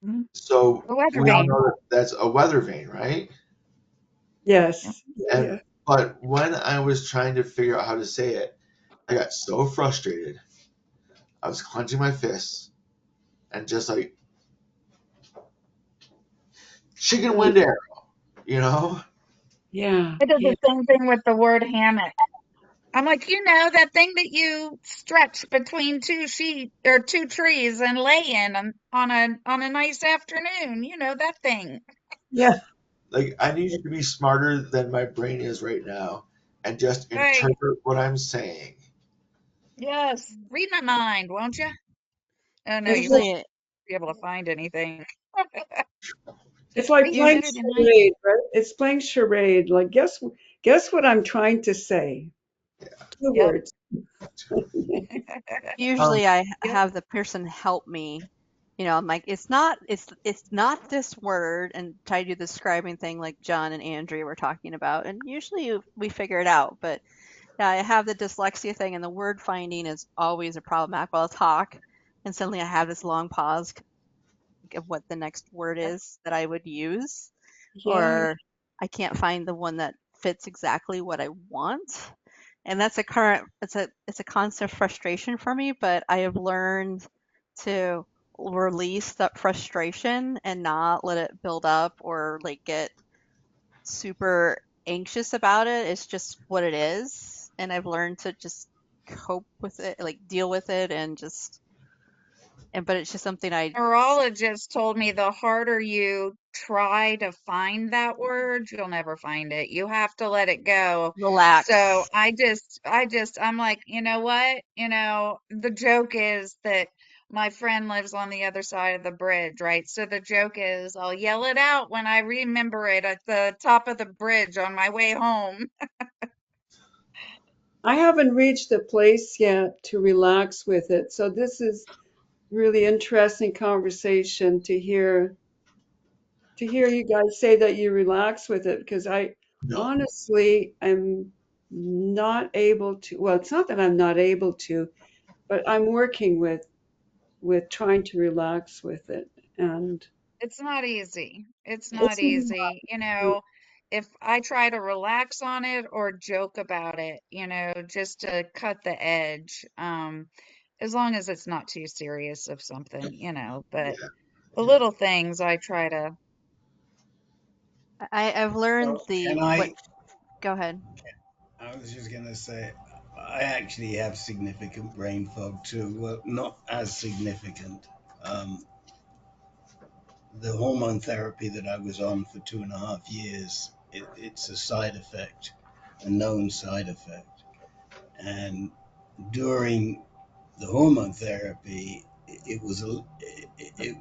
Mhm. So The weather we all vane. know that that's a weather vane, right? Yes. And Yeah. but when I was trying to figure out how to say it, I got so frustrated. I was clenching my fists and just like chicken Mm, wind arrow, you know? yeah. I did Yeah. the same thing with the word hammock. I'm like, that thing that you stretch between two sheet or two trees and lay in on a nice afternoon. That thing. Yeah. Like I need you to be smarter than my brain is right now and just Right. interpret what I'm saying. Yes. Read my mind, won't you? Oh no, you won't Usually, be able to find anything. It's like Read playing usually, better than I can. charade, right? It's playing charade. Like, guess what I'm trying to say? Two Yep. words. Um, usually I Yep. have the person help me. I'm like, it's not this word, and try to do the describing thing like John and Andrea were talking about, and usually we figure it out. But yeah, I have the dyslexia thing, and the word finding is always a problematic. While I'll talk, and suddenly I have this long pause of what the next word is that I would use, Yeah. or I can't find the one that fits exactly what I want. And that's a current it's a constant frustration for me, but I have learned to release that frustration and not let it build up or like get super anxious about it. It's just what it is, and I've learned to just cope with it, like deal with it, but it's just something I Neurologist told me the harder you try to find that word, you'll never find it. You have to let it go. So relax. I'm like, you know what? The joke is that my friend lives on the other side of the bridge, right? So the joke is I'll yell it out when I remember it at the top of the bridge on my way home. I haven't reached a place yet to relax with it. So this is really interesting conversation to hear you guys say that you relax with it, because I no, honestly am not able to. Well, it's not that I'm not able to, but I'm working with trying to relax with it. And It's not easy. It's not it's easy. not. if I try to relax on it or joke about it, just to cut the edge, as long as it's not too serious of something, but Yeah. the Yeah. little things I try to. I've learned So the can what. I? Go ahead. I was just gonna say, I actually have significant brain fog too. Well, not as significant. Um, the hormone therapy that I was on for 2.5 years, it's a side effect, a known side effect. And during the hormone therapy, it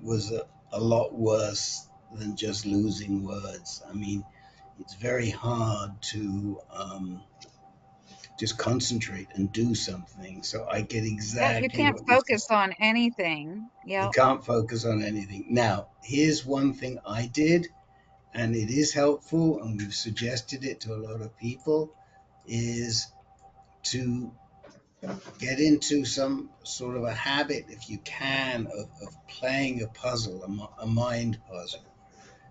was a lot worse than just losing words. I mean, it's very hard to just concentrate and do something. So I get Yeah, you exactly can't what you're saying. focus on anything. You Yep. can't focus on anything. Now, here's one thing I did, and it is helpful, and we've suggested it to a lot of people, is to get into some sort of a habit, if you can, of playing a puzzle, a mind puzzle.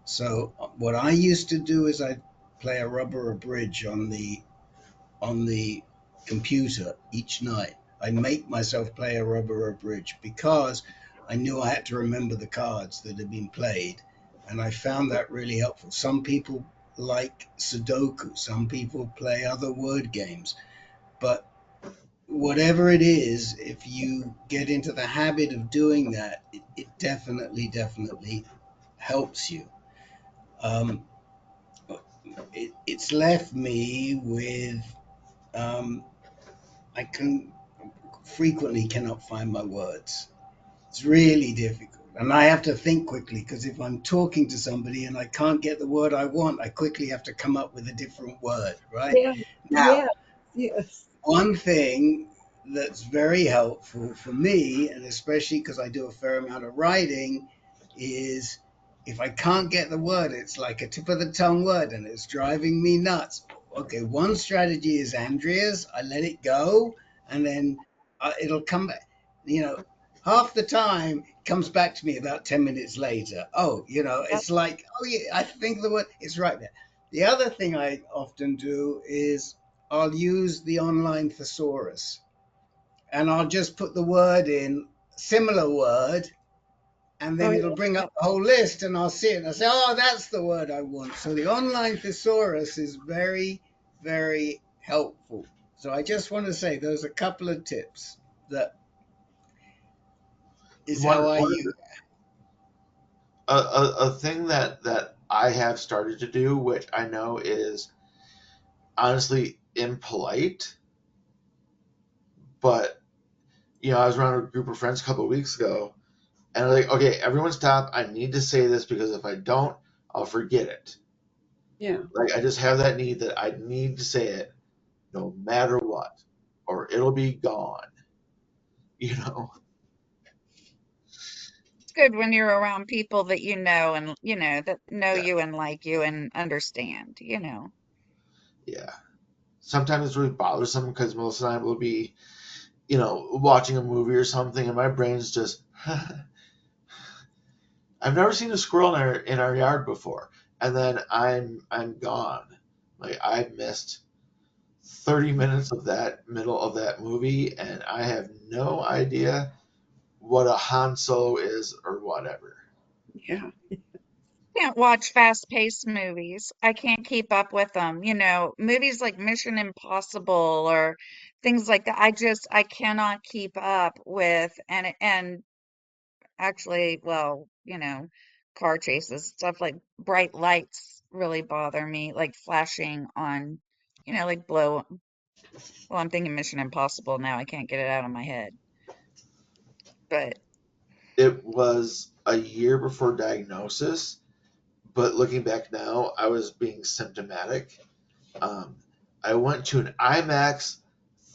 So what I used to do is I'd play a rubber or bridge on the computer each night. I'd make myself play a rubber or bridge because I knew I had to remember the cards that had been played, and I found that really helpful. Some people like Sudoku, some people play other word games, but whatever it is, if you get into the habit of doing that, it definitely helps you. Um, it's left me with um, I can frequently cannot find my words. It's really difficult. And I have to think quickly because if I'm talking to somebody and I can't get the word I want, I quickly have to come up with a different word, right? Yeah, Now, yeah, yes. one thing that's very helpful for me, and especially because I do a fair amount of writing, is if I can't get the word, it's like a tip of the tongue word and it's driving me nuts. Okay, one strategy is Andrea's. I let it go and then it'll come back. You know, half the time it comes back to me about 10 minutes later. Oh, Yep. it's like, oh, yeah, I think the word is right there. The other thing I often do is I'll use the online thesaurus and I'll just put the word in, similar word, and Oh, then it'll yeah. bring up the whole list and I'll see it and I'll say, oh, that's the word I want. So the online thesaurus is very, very helpful. So I just want to say those are a couple of tips that is One how I one use. a thing that I have started to do, which I know is honestly impolite, but I was around a group of friends a couple of weeks ago, and I'm like, okay, everyone stop. I need to say this because if I don't, I'll forget it. Yeah. Like I just have that need that I need to say it no matter what, or it'll be gone. You know? It's good when you're around people that you know and, that know Yeah, you and like you and understand. yeah. Sometimes it's really bothersome because Melissa and I will be, watching a movie or something, and my brain's just, I've never seen a squirrel in our yard before, and then I'm gone. Like I've missed 30 minutes of that middle of that movie, and I have no idea what a Han Solo is or whatever. Yeah. Can't watch fast-paced movies. I can't keep up with them. Movies like Mission Impossible or things like that. I cannot keep up with and actually, well, car chases, stuff like bright lights really bother me, like flashing on, like blow. Well, I'm thinking Mission Impossible now. I can't get it out of my head. But It was a year before diagnosis, but looking back now, I was being symptomatic. Um, I went to an IMAX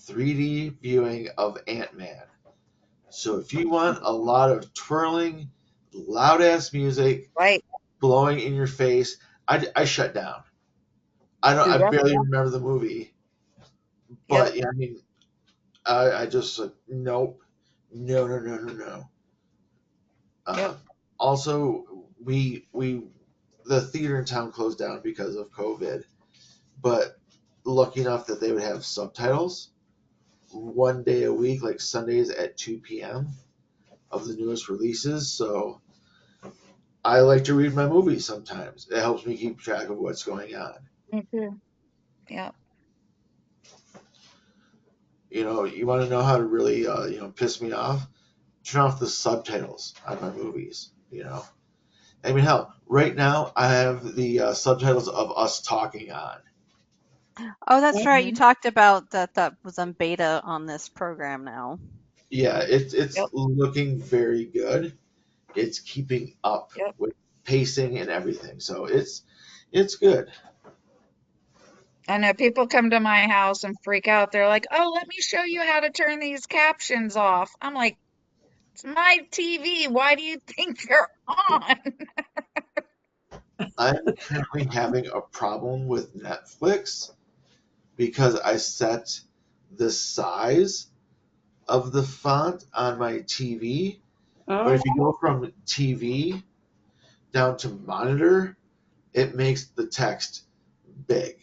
3D viewing of Ant-Man. So if you want a lot of twirling, loud ass music right, blowing in your face, I shut down. I yep, barely remember the movie, yep, but yeah, I mean, I just like nope, no, no, no, no, no. yep. Also, we the theater in town closed down because of COVID, but lucky enough that they would have subtitles one day a week, like Sundays at 2 p.m. of the newest releases. So I like to read my movies sometimes. It helps me keep track of what's going on. Me too. Yeah. You want to know how to really, piss me off? Turn off the subtitles on my movies. I mean, hell, right now I have the subtitles of us talking on. Oh, that's right. You Mhm. talked about that was on beta on this program now. Yeah, it's Yep. looking very good. It's keeping up Yep. with pacing and everything, so it's good. I know people come to my house and freak out. They're like, "Oh, let me show you how to turn these captions off." I'm like, "It's my TV. Why do you think they're on?" I'm currently having a problem with Netflix because I set the size of the font on my TV, but Oh, if you go from TV down to monitor, it makes the text big.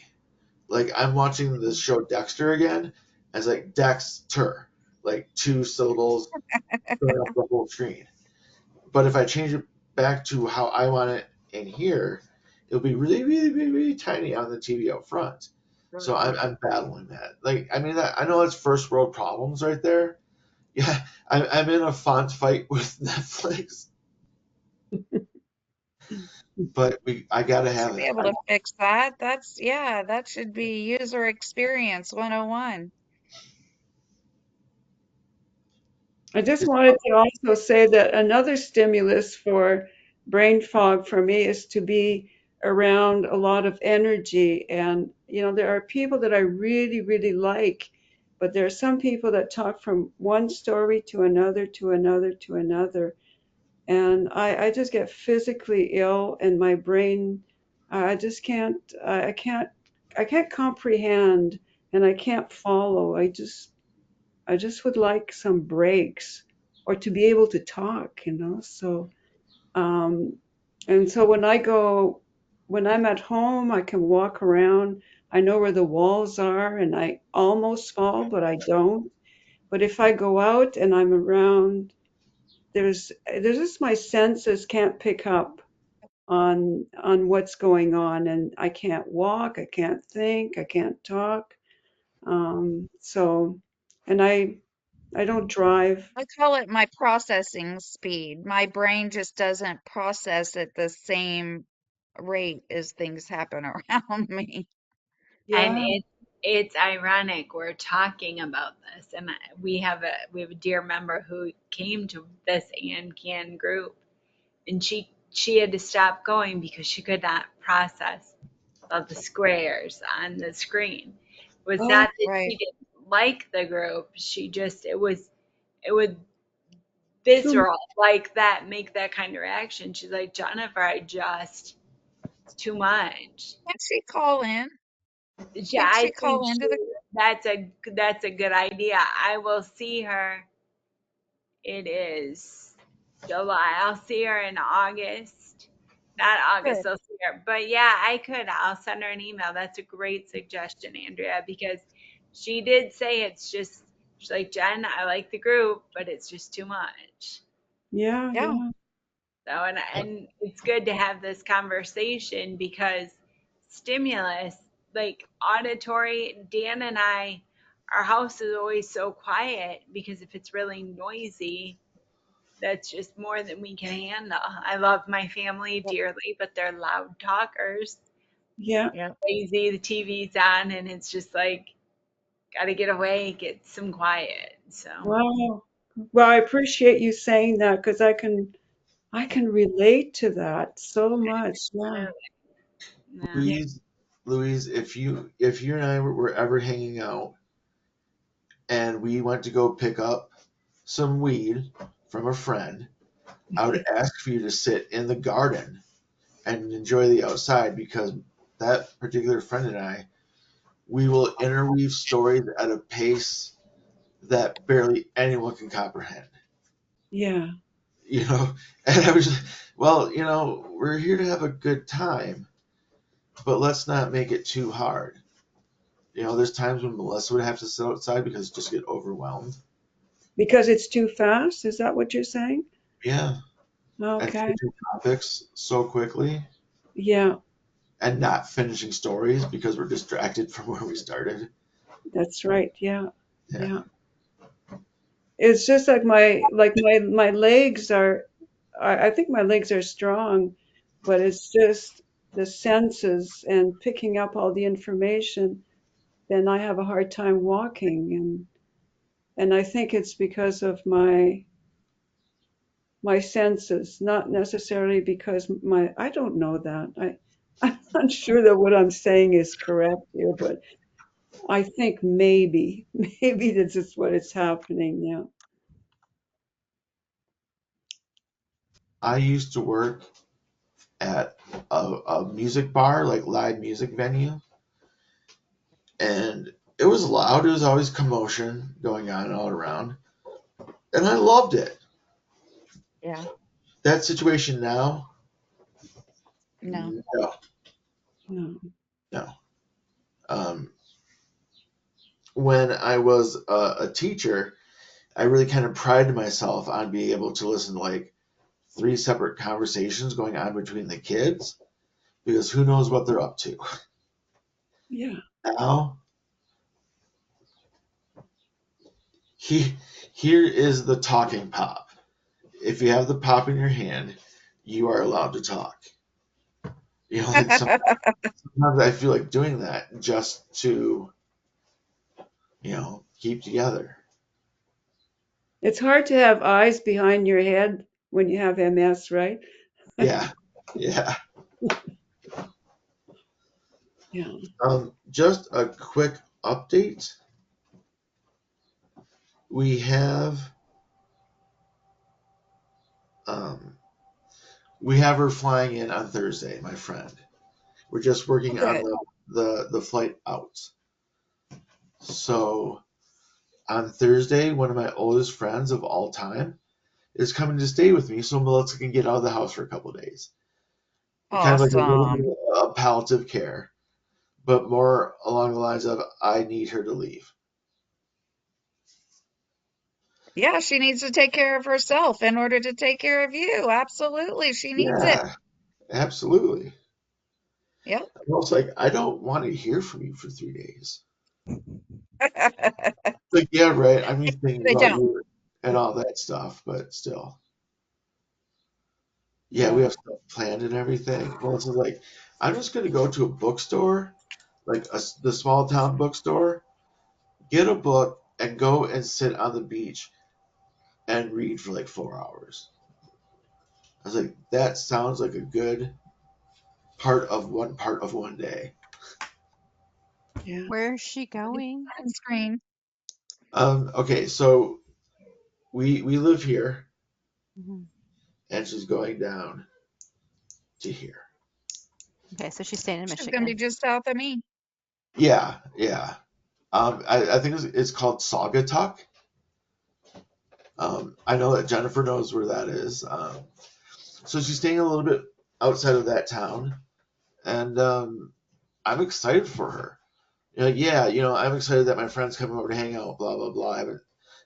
Like I'm watching the show Dexter again, and it's like Dexter, like two syllables filling up the whole screen. But if I change it back to how I want it in here, it'll be really, really, really, really tiny on the TV out front. So I'm battling that. Like, I mean, I know it's first world problems right there. Yeah, I'm in a font fight with Netflix, but I gotta Should have be it. able to fix that. Yeah, that should be user experience 101. I just It's, wanted to also say that another stimulus for brain fog for me is to be around a lot of energy. And, there are people that I really, really like, but there are some people that talk from one story to another, to another, to another. And I just get physically ill and my brain, I just can't, I can't comprehend and I can't follow. I just would like some breaks or to be able to talk. So, um, and so when I'm at home, I can walk around. I know where the walls are and I almost fall, but I don't. But if I go out and I'm around, there's just my senses can't pick up on what's going on and I can't walk, I can't think, I can't talk. So, and I don't drive. I call it my processing speed. My brain just doesn't process at the same rate as things happen around me. And Yeah. it's ironic we're talking about this, and we have a dear member who came to this AnCan group, and she had to stop going because she could not process all the squares on the screen. It was Oh, not that Right. she didn't like the group; she just it was too. visceral like that, make that kind of reaction. She's like, Jennifer, it's too much. Can't she call in? Yeah, Can't I she think call into the that's a good idea. I will see her. It is July. I'll see her in August. Not August, group? I'll see her. But yeah, I could. I'll send her an email. That's a great suggestion, Andrea, because she did say she's like, Jen, I like the group, but it's just too much. Yeah, Yeah. yeah, So, and it's good to have this conversation because stimulus, like auditory, Dan and I, our house is always so quiet because if it's really noisy, that's just more than we can handle. I love my family Yep. dearly, but they're loud talkers. yeah. Yep. Crazy, the TV's on, and it's just like, gotta get away, get some quiet. So, Wow. Well, I appreciate you saying that because I can relate to that so much. Yeah. yeah. Yeah. Louise, Louise, if you and I were ever hanging out and we went to go pick up some weed from a friend, I would ask for you to sit in the garden and enjoy the outside because that particular friend and I, we will interweave stories at a pace that barely anyone can comprehend. Yeah. you know, and I was just, well, you know, we're here to have a good time, but let's not make it too hard. You know, there's times when Melissa would have to sit outside because just get overwhelmed. Because it's too fast? Is that what you're saying? Yeah, and Okay. switching topics so quickly Yeah, and not finishing stories because we're distracted from where we started. that's right. Yeah. Yeah. Yeah. It's just like my legs are I think my legs are strong, but it's just the senses and picking up all the information, then I have a hard time walking, and I think it's because of my senses, not necessarily because my I don't know that. I'm not sure that what I'm saying is correct here, but I think maybe maybe this is what is happening now. I used to work at a music bar, like live music venue, and it was loud. It was always commotion going on all around, and I loved it. Yeah. That situation now, No. no, No. no. Um, when I was a teacher, I really kind of prided myself on being able to listen to like three separate conversations going on between the kids because who knows what they're up to. Yeah. Now, he, here is the talking pop. If you have the pop in your hand, you are allowed to talk. You know, like sometimes I feel like doing that just to, you know, keep together. It's hard to have eyes behind your head when you have MS, right? Yeah, yeah. Yeah. Just a quick update. We have um, we have her flying in on Thursday, my friend. We're just working on Good. the flight out. So on Thursday, one of my oldest friends of all time is coming to stay with me, so Melissa can get out of the house for a couple of days. Kind of like a little bit Awesome. of palliative care, but more along the lines of I need her to leave. Yeah, she needs to take care of herself in order to take care of you. Absolutely. She needs it. Yeah, absolutely. Yep. I'm also like, I don't want to hear from you for 3 days. Like, yeah, right. I mean, thinking They about don't. you and all that stuff, but still. Yeah, we Yeah. have stuff planned and everything. Melissa's like, I'm just gonna go to a bookstore, like the small town bookstore, get a book, and go and sit on the beach and read for like 4 hours. I was like, that sounds like a good part of one day. Yeah. Where's she going? Screen. Okay, so we live here, Mhm. and she's going down to here. Okay, so she's staying in She's gonna be Michigan. just south of me. Yeah, yeah. I think it's called Saugatuck. I know that Jennifer knows where that is. So she's staying a little bit outside of that town, and I'm excited for her. You know, yeah, you know, I'm excited that my friend's coming over to hang out. Blah blah blah.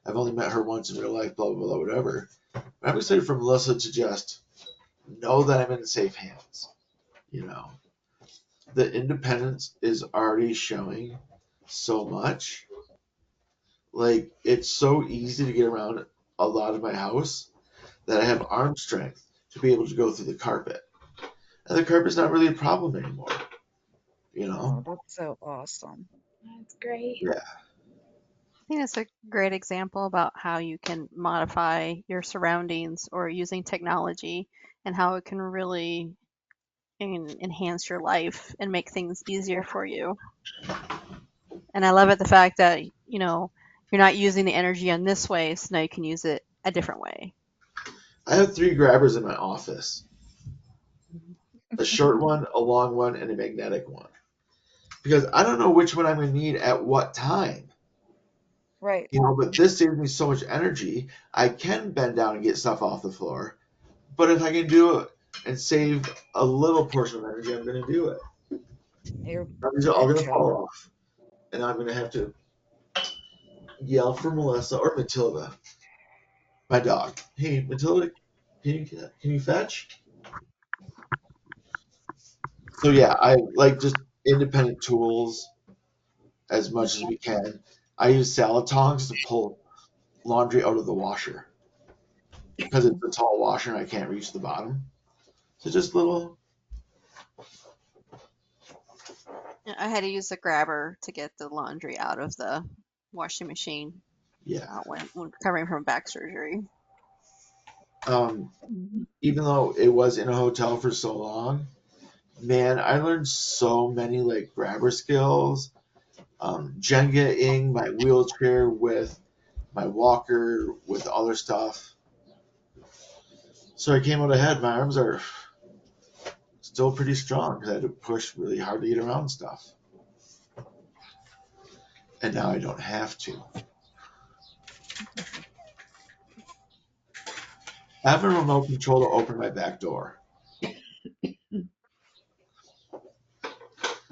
I've only met her once in real life. Blah blah blah. Whatever. But I'm excited for Melissa to just know that I'm in safe hands. You know, the independence is already showing so much. Like it's so easy to get around a lot of my house that I have arm strength to be able to go through the carpet. And the carpet's not really a problem anymore, you Oh, know? that's so awesome. That's great. Yeah. I think that's a great example about how you can modify your surroundings or using technology and how it can really enhance your life and make things easier for you. And I love it the fact that, you're not using the energy in this way, so now you can use it a different way. I have three grabbers in my office, a short one, a long one, and a magnetic one. Because I don't know which one I'm going to need at what time. Right. You know, but this saves me so much energy. I can bend down and get stuff off the floor, But if I can do it and save a little portion of energy, I'm going to do it. You These are all going to betcha. fall off, and I'm going to have to yell for Melissa or Matilda, my dog. Hey, Matilda, can you fetch? So yeah, I like just independent tools as much as we can. I use salad tongs to pull laundry out of the washer because it's a tall washer and I can't reach the bottom. So just little, I had to use a grabber to get the laundry out of the washing machine yeah. when recovering from back surgery. Um, Even though it was in a hotel for so long, man, I learned so many like grabber skills. Jenga-ing my wheelchair with my walker with other stuff. So I came out ahead. My arms are still pretty strong because I had to push really hard to get around stuff. And now I don't have to. I have a remote control to open my back door.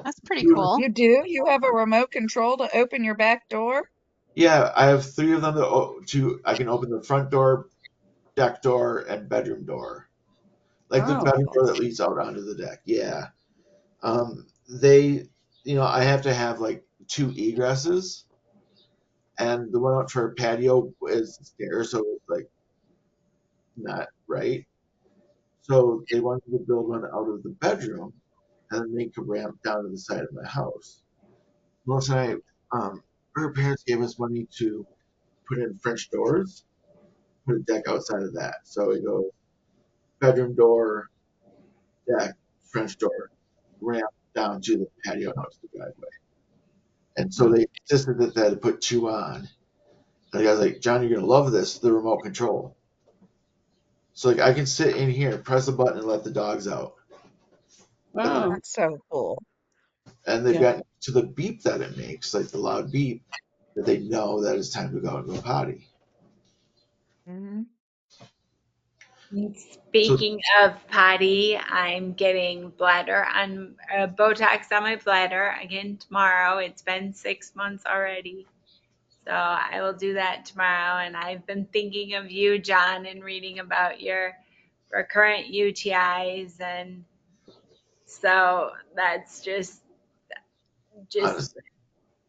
That's pretty cool. You do? You have a remote control to open your back door? Yeah, I have three of them to I can open the front door, deck door, and bedroom door. Like the Oh, bedroom door that leads out onto the deck. Yeah. They, I have to have like two egresses, and the one out for a patio is stairs, so it's like not right. So they wanted to build one out of the bedroom and then make a ramp down to the side of my house. Melissa and her parents gave us money to put in French doors, put a deck outside of that. So it goes bedroom door, deck, French door, ramp down to the patio and out to the driveway. And so they insisted that they had to put two on. And the guy's like, John, you're gonna love this, the remote control. So like I can sit in here, press a button, and let the dogs out. Wow. that's so cool. And they've Yeah. gotten to the beep that it makes, like the loud beep, that they know that it's time to go and go potty. Hmm. So Speaking of potty, I'm getting bladder on Botox on my bladder again tomorrow. It's been 6 months already. So I will do that tomorrow. And I've been thinking of you, John, and reading about your recurrent UTIs. And so that's just honestly,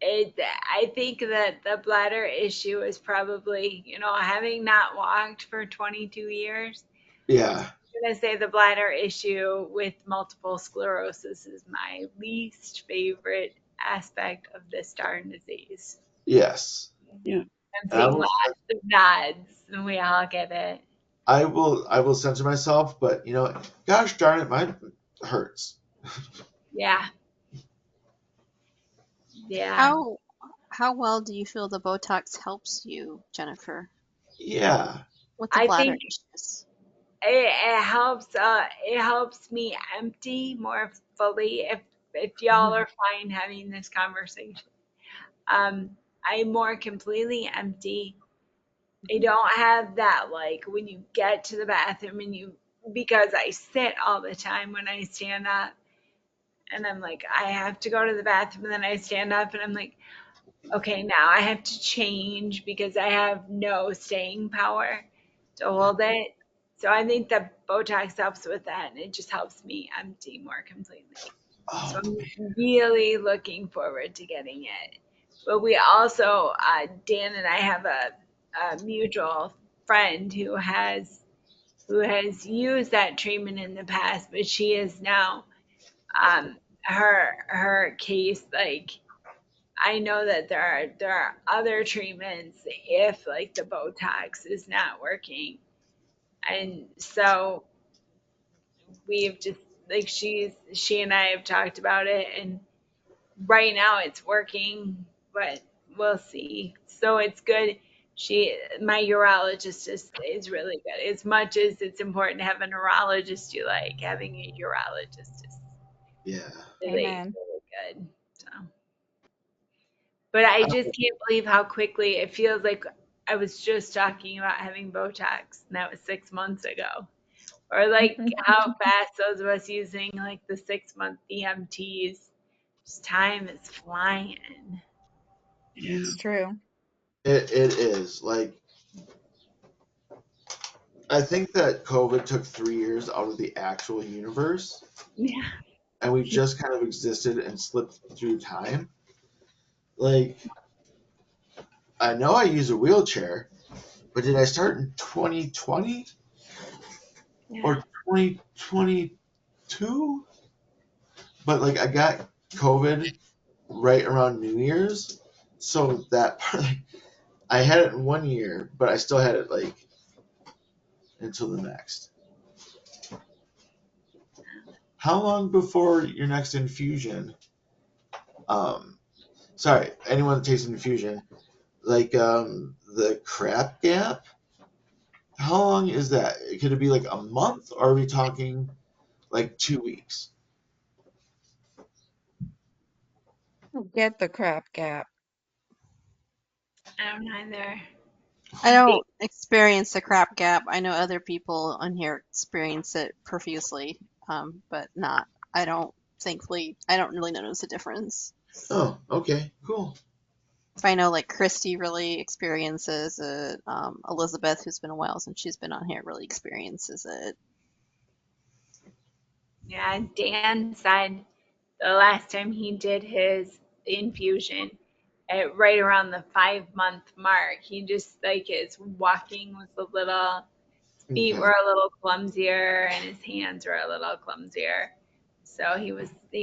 it. I think that the bladder issue is probably, having not walked for 22 years, yeah, I'm going to say the bladder issue with multiple sclerosis is my least favorite aspect of this darn disease. yes. Yeah. I'm And I seeing will, lots of nods, and we all get it. I will censor myself, but gosh darn it, mine hurts. Yeah, yeah. How well do you feel the Botox helps you, Jennifer, Yeah, with the I bladder think issues? it helps. It helps me empty more fully. If y'all Mhm. are fine having this conversation, um, I'm more completely empty. I don't have that like when you get to the bathroom and because I sit all the time when I stand up and I'm like I have to go to the bathroom and then I stand up and I'm like okay, now I have to change because I have no staying power to hold it. So I think that Botox helps with that and it just helps me empty more completely. So oh I'm really looking forward to getting it. But we also, Dan and I have a mutual friend who has used that treatment in the past, but she is now her case like I know that there are other treatments if like the Botox is not working. And so we've just like she and I have talked about it and right now it's working, but we'll see. So it's good. My urologist is really good. As much as it's important to have a neurologist you like, having a urologist is yeah. really, Amen. really good. So, but I I, just can't believe how quickly it feels like I was just talking about having Botox, and that was 6 months ago. Or like how fast those of us using like the 6 month EMTs. Just time is flying. Yeah. It's true. It is. Like, I think that COVID took 3 years out of the actual universe, Yeah. and we just kind of existed and slipped through time. Like, I know I use a wheelchair, but did I start in 2020 Yeah. or 2022? But like, I got COVID right around New Year's, so that part, like, I had it in 1 year, but I still had it like until the next. How long before your next infusion? Sorry, anyone that takes an infusion, like the crap gap. How long is that? Could it be like a month, or are we talking like 2 weeks? Get the crap gap. I don't either. I don't experience the crap gap. I know other people on here experience it profusely, but not. I don't. Thankfully, I don't really notice a difference. Oh, okay, cool. If I know like Christy really experiences it, Elizabeth, who's been a while since she's been on here, really experiences it. Yeah, Dan said the last time he did his infusion at right around the 5 month mark, he just like his walking was a little, feet Okay. were a little clumsier and his hands were a little clumsier. So he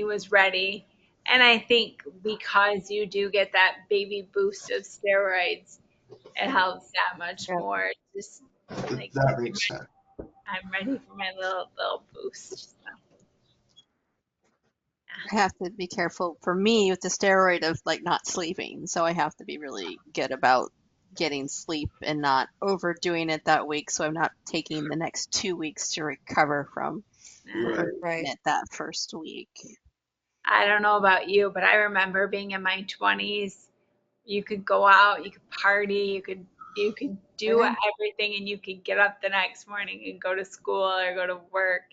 was ready. And I think because you do get that baby boost of steroids, it helps that much Yep. more. Just like That makes sense. I'm ready for my little boost. So, I have to be careful for me with the steroid of like not sleeping, so I have to be really good about getting sleep and not overdoing it that week, so I'm not taking the next 2 weeks to recover from Right. Right. it that first week. I don't know about you, but I remember being in my 20s. You could go out, you could party, you could do Yeah. everything, and you could get up the next morning and go to school or go to work.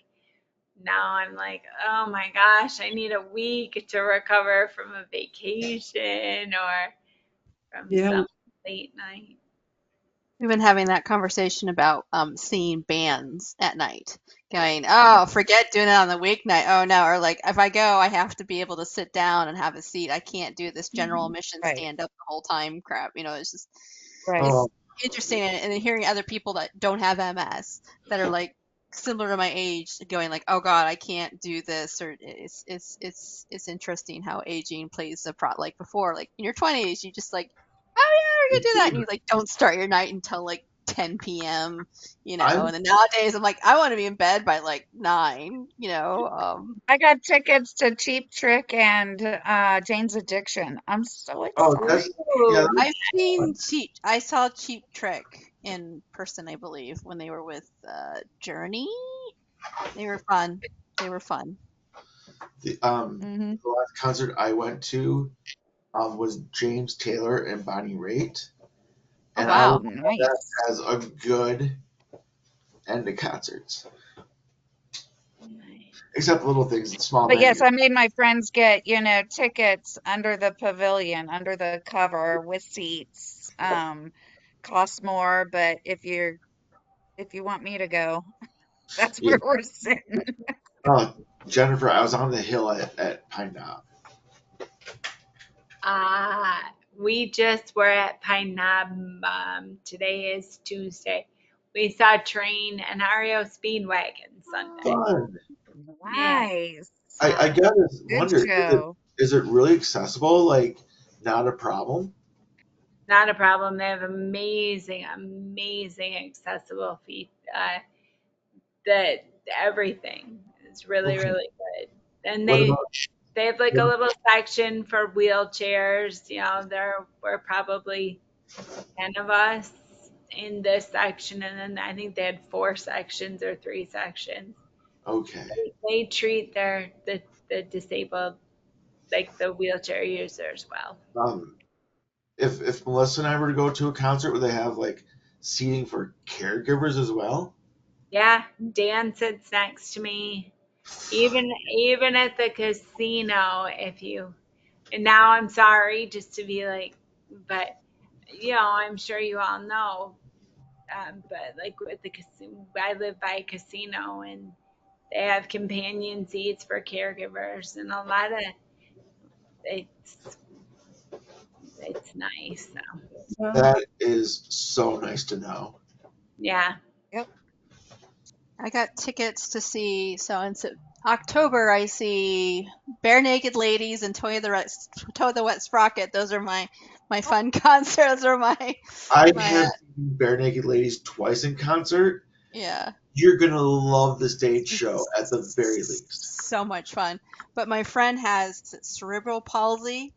Now I'm like, oh my gosh, I need a week to recover from a vacation or from Yeah. some late night. We've been having that conversation about seeing bands at night. Going, oh, forget doing it on the weeknight. Oh no, or like if I go, I have to be able to sit down and have a seat. I can't do this general admission Right. stand up the whole time crap. It's just Right. it's Oh, interesting, and then hearing other people that don't have MS that are like similar to my age going like, oh God, I can't do this, or it's interesting how aging plays a pro. Like before, like in your 20s, you just like, oh yeah, we're gonna do that, and you like don't start your night until like 10 p.m. I'm And then nowadays I'm like, I want to be in bed by like 9. I got tickets to Cheap Trick and Jane's Addiction. I'm so oh excited. that's yeah, Ooh, I've that's seen fun. I saw Cheap Trick in person, I believe, when they were with Journey. They were fun. They were fun. The, Hmm. the last concert I went to was James Taylor and Bonnie Raitt, Oh and I wow. would call that Nice. as a good end to concerts. nice. Except little things, small But yes, venues. I made my friends get, tickets under the pavilion, under the cover with seats. Costs more, but if you want me to go, that's Yeah. where we're sitting. Oh, Jennifer, I was on the hill at Pine Knob. We just were at Pine Knob. Today is Tuesday. We saw Train and REO Speedwagon Sunday. Fun. Yeah, Nice. I yeah. gotta Good wonder, show. is it really accessible? Like, not a problem? Not a problem. They have amazing, amazing accessible feet. That everything is really, Okay. really good. And What they about they have like a what, little section for wheelchairs. There were probably 10 of us in this section, and then I think they had 4 sections or 3 sections. okay. They treat the disabled like the wheelchair users well. Um, if Melissa and I were to go to a concert where they have like seating for caregivers as well, Yeah, Dan sits next to me. Even at the casino, if you and now I'm sorry just to be like, but I'm sure you all know. But like with the casino, I live by a casino and they have companion seats for caregivers and a lot of it's it's nice. So Yeah. That is so nice to know. yeah. Yep. I got tickets to see, so in October I see Bare Naked Ladies and Toy the Wet Sprocket. Those are my fun concerts. Those are I my have seen Bare Naked Ladies twice in concert. yeah. You're gonna love the stage show at the very least. It's so much fun. But my friend has cerebral palsy,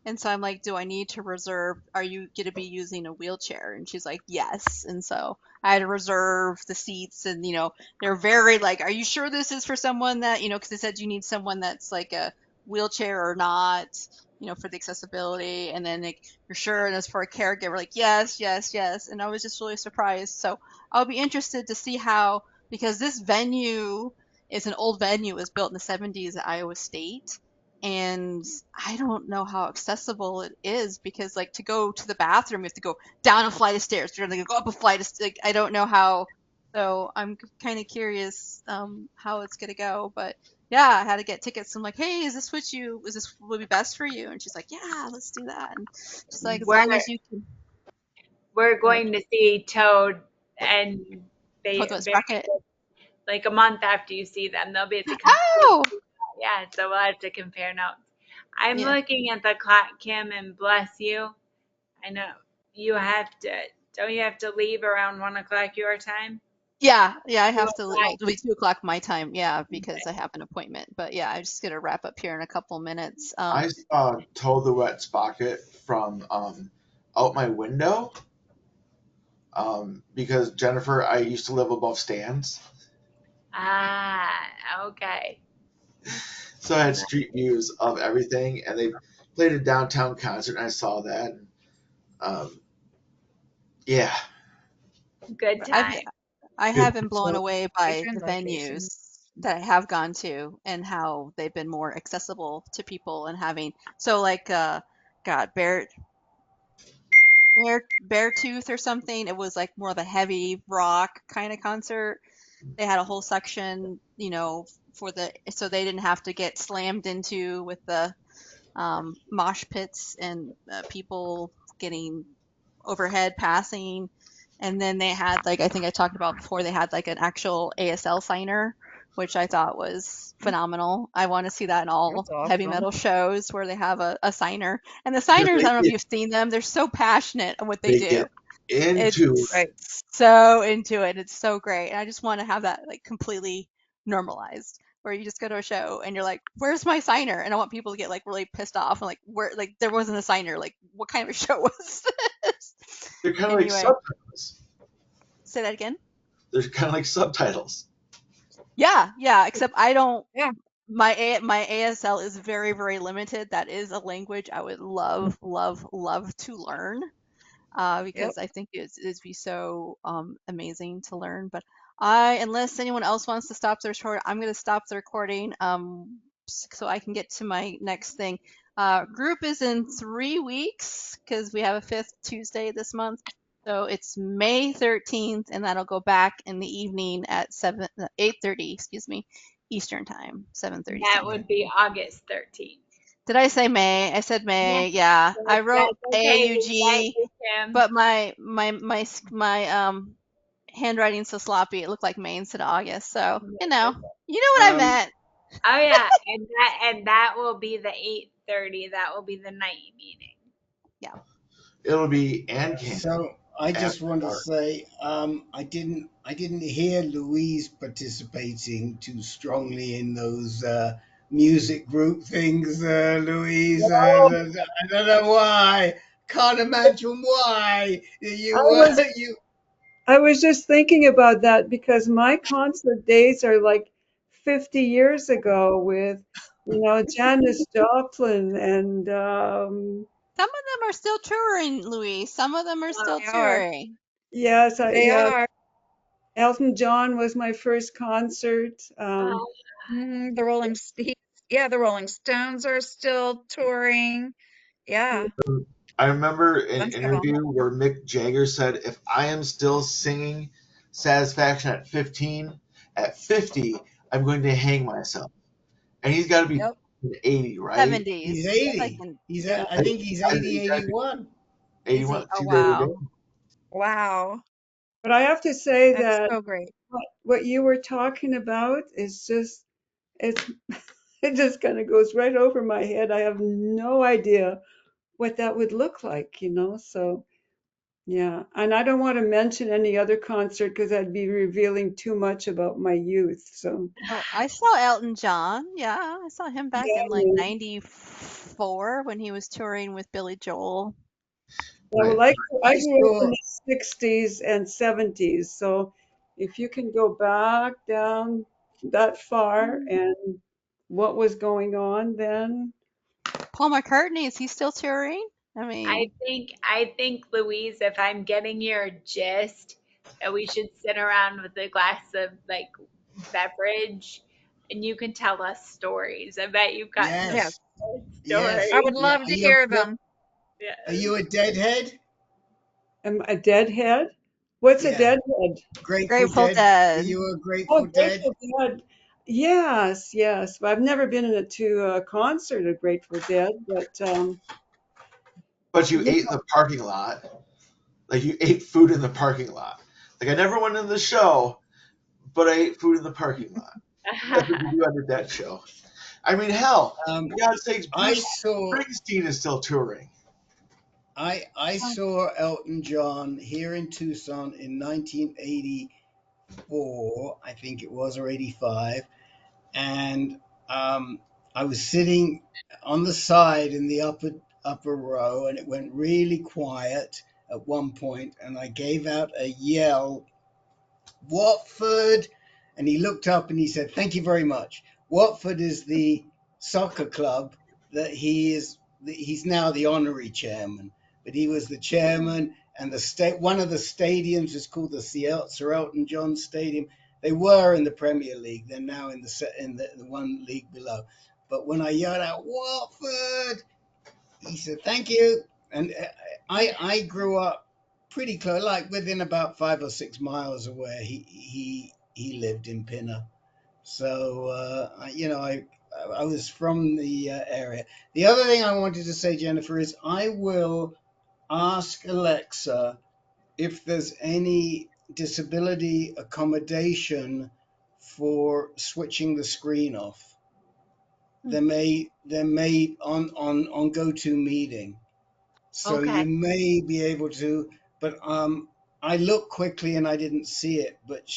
and so I'm like, do I need to reserve? Are you going to be using a wheelchair? And she's like, yes. And so I had to reserve the seats, and they're very like, are you sure this is for someone that because they said you need someone that's like a wheelchair or not, for the accessibility, and then like, you're sure, and it's for a caregiver, like yes, yes, yes. And I was just really surprised. So I'll be interested to see how because this venue is an old venue. It was built in the 70s at Iowa State. And I don't know how accessible it is because, like, to go to the bathroom, you have to go down a flight of stairs. You're going to go up a flight of stairs. Like, I don't know how. So I'm kind of curious how it's going to go. But yeah, I had to get tickets. I'm like, hey, is this would be best for you? And she's like, yeah, let's do that. And she's like, as We're long as you can. we're Go ahead. going to see Toad and Hold the Bear sprocket. like a month after you see them. They'll be at the Oh! yeah, so we'll have to compare notes. I'm Yeah. looking at the clock, Kim, and bless you. I know you have to. Don't you have to leave around 1 o'clock your time? Yeah, yeah, I Two have to. Well, o'clock. it'll be 2 o'clock my time. Yeah, because I have an appointment. But yeah, I'm just gonna wrap up here in a couple minutes. I saw Toe the Wet Sprocket from out my window because Jennifer, I used to live above stands, Ah, okay. so I had street views of everything, and they played a downtown concert, and I saw that. And, yeah, Good I've time. I good. have been blown So away by patron the location. venues that I have gone to and how they've been more accessible to people and having so like God, Beartooth or something. It was like more of a heavy rock kind of concert. They had a whole section, for so they didn't have to get slammed into with the mosh pits and people getting overhead passing. And then they had, like, I think I talked about before, they had like an actual ASL signer, which I thought was phenomenal. I want to see that in all That's heavy awesome. metal shows where they have a signer. And the signers, I They don't know if get, you've seen them, they're so passionate on what they they do. get into It's Right. so into it. It's so great. And I just want to have that like completely normalized where you just go to a show and you're like, where's my signer? And I want people to get like really pissed off and like, where, like, there wasn't a signer. Like, what kind of a show was this? they're kind of like Anyway, subtitles. say that again. They're kind of like subtitles. Yeah, yeah, except I don't, Yeah. my ASL is very, very limited. That is a language I would love, love, love to learn. Yep. Because I think it'd be so amazing to learn. But unless anyone else wants to stop the recording, I'm going to stop the recording so I can get to my next thing. Group is in 3 weeks because we have a fifth Tuesday this month. So it's May 13th, and that'll go back in the evening at 8:30, excuse me, Eastern time, 7:30 That Central. would be August 13th. Did I say May? I said Yeah, May. Yeah, I wrote that's okay. We let AUG, you, Kim. but my handwriting's so sloppy. It looked like May instead of August. So you know what I Um, meant. Oh yeah, and that will be the 8:30. That will be the night meeting. Yeah. It'll be AnCan so I after just want to dark. say, I didn't hear Louise participating too strongly in those music group things, Louise. I don't know why. Can't imagine why I you was you. I was just thinking about that because my concert days are like 50 years ago with, Janis Joplin and Some of them are still touring, Louise. Some of them are Oh, still They are. touring. yes, They yeah, are. Elton John was my first concert. Oh, The Rolling Stones. Yeah, the Rolling Stones are still touring. Yeah, I remember a an bunch of them. interview where Mick Jagger said, "If I am still singing Satisfaction at 15, at 50, I'm going to hang myself." And he's got to be Yep. 80, right? He's 70s. Like 80. in, He's yeah. I I, think he's I think 80, he's got to be 81. Is he? 81. Oh, See, there you wow. go. Wow, But I have to say that's that so great. what you were talking about is just, it's, it just kind of goes right over my head. I have no idea what that would look like, you know? So, yeah. And I don't want to mention any other concert because I'd be revealing too much about my youth. So, Oh, I saw Elton John. Yeah, I saw him back in like yeah. 94 when he was touring with Billy Joel. Yeah, Right. well, I I grew up in saw the 60s and 70s. So if you can go back down that far and what was going on then, Paul McCartney, is he still touring? I I mean, think Louise, if I'm getting your gist, that we should sit around with a glass of like beverage and you can tell us stories. I bet you've got some Yes, yes, good yes, I would stories. yeah. love to hear them. Are Yes. you a deadhead? am I a deadhead? What's a Yeah, deadhead? Grateful Grateful Dead. Are Dead. you a Oh, Grateful Dead? Grateful Dead. Yes, yes. But I've never been to a concert of Grateful Dead, but But you yeah, ate in the parking lot. Like you ate food in the parking lot. Like I never went in the show, but I ate food in the parking lot. That's what you do at that show. I mean, hell, Um, for God's sakes, I Bruce saw Springsteen is still touring. I saw Elton John here in Tucson in 1984, I think it was, or 85, and I was sitting on the side in the upper row, and it went really quiet at one point, and I gave out a yell, "Watford!" And he looked up and he said, "Thank you very much." Watford is the soccer club that he's now the honorary chairman, but he was the chairman, and one of the stadiums is called the Sir Elton John Stadium. They were in the Premier League. They're now in the one league below. But when I yelled out Watford, he said, "Thank you." And I grew up pretty close, like within about 5 or 6 miles of where he lived in Pinner. So I was from the area. The other thing I wanted to say, Jennifer, is I will ask Alexa if there's any disability accommodation for switching the screen off. Hmm. There may on GoToMeeting. So you Okay. may be able to, but I looked quickly and I didn't see it. But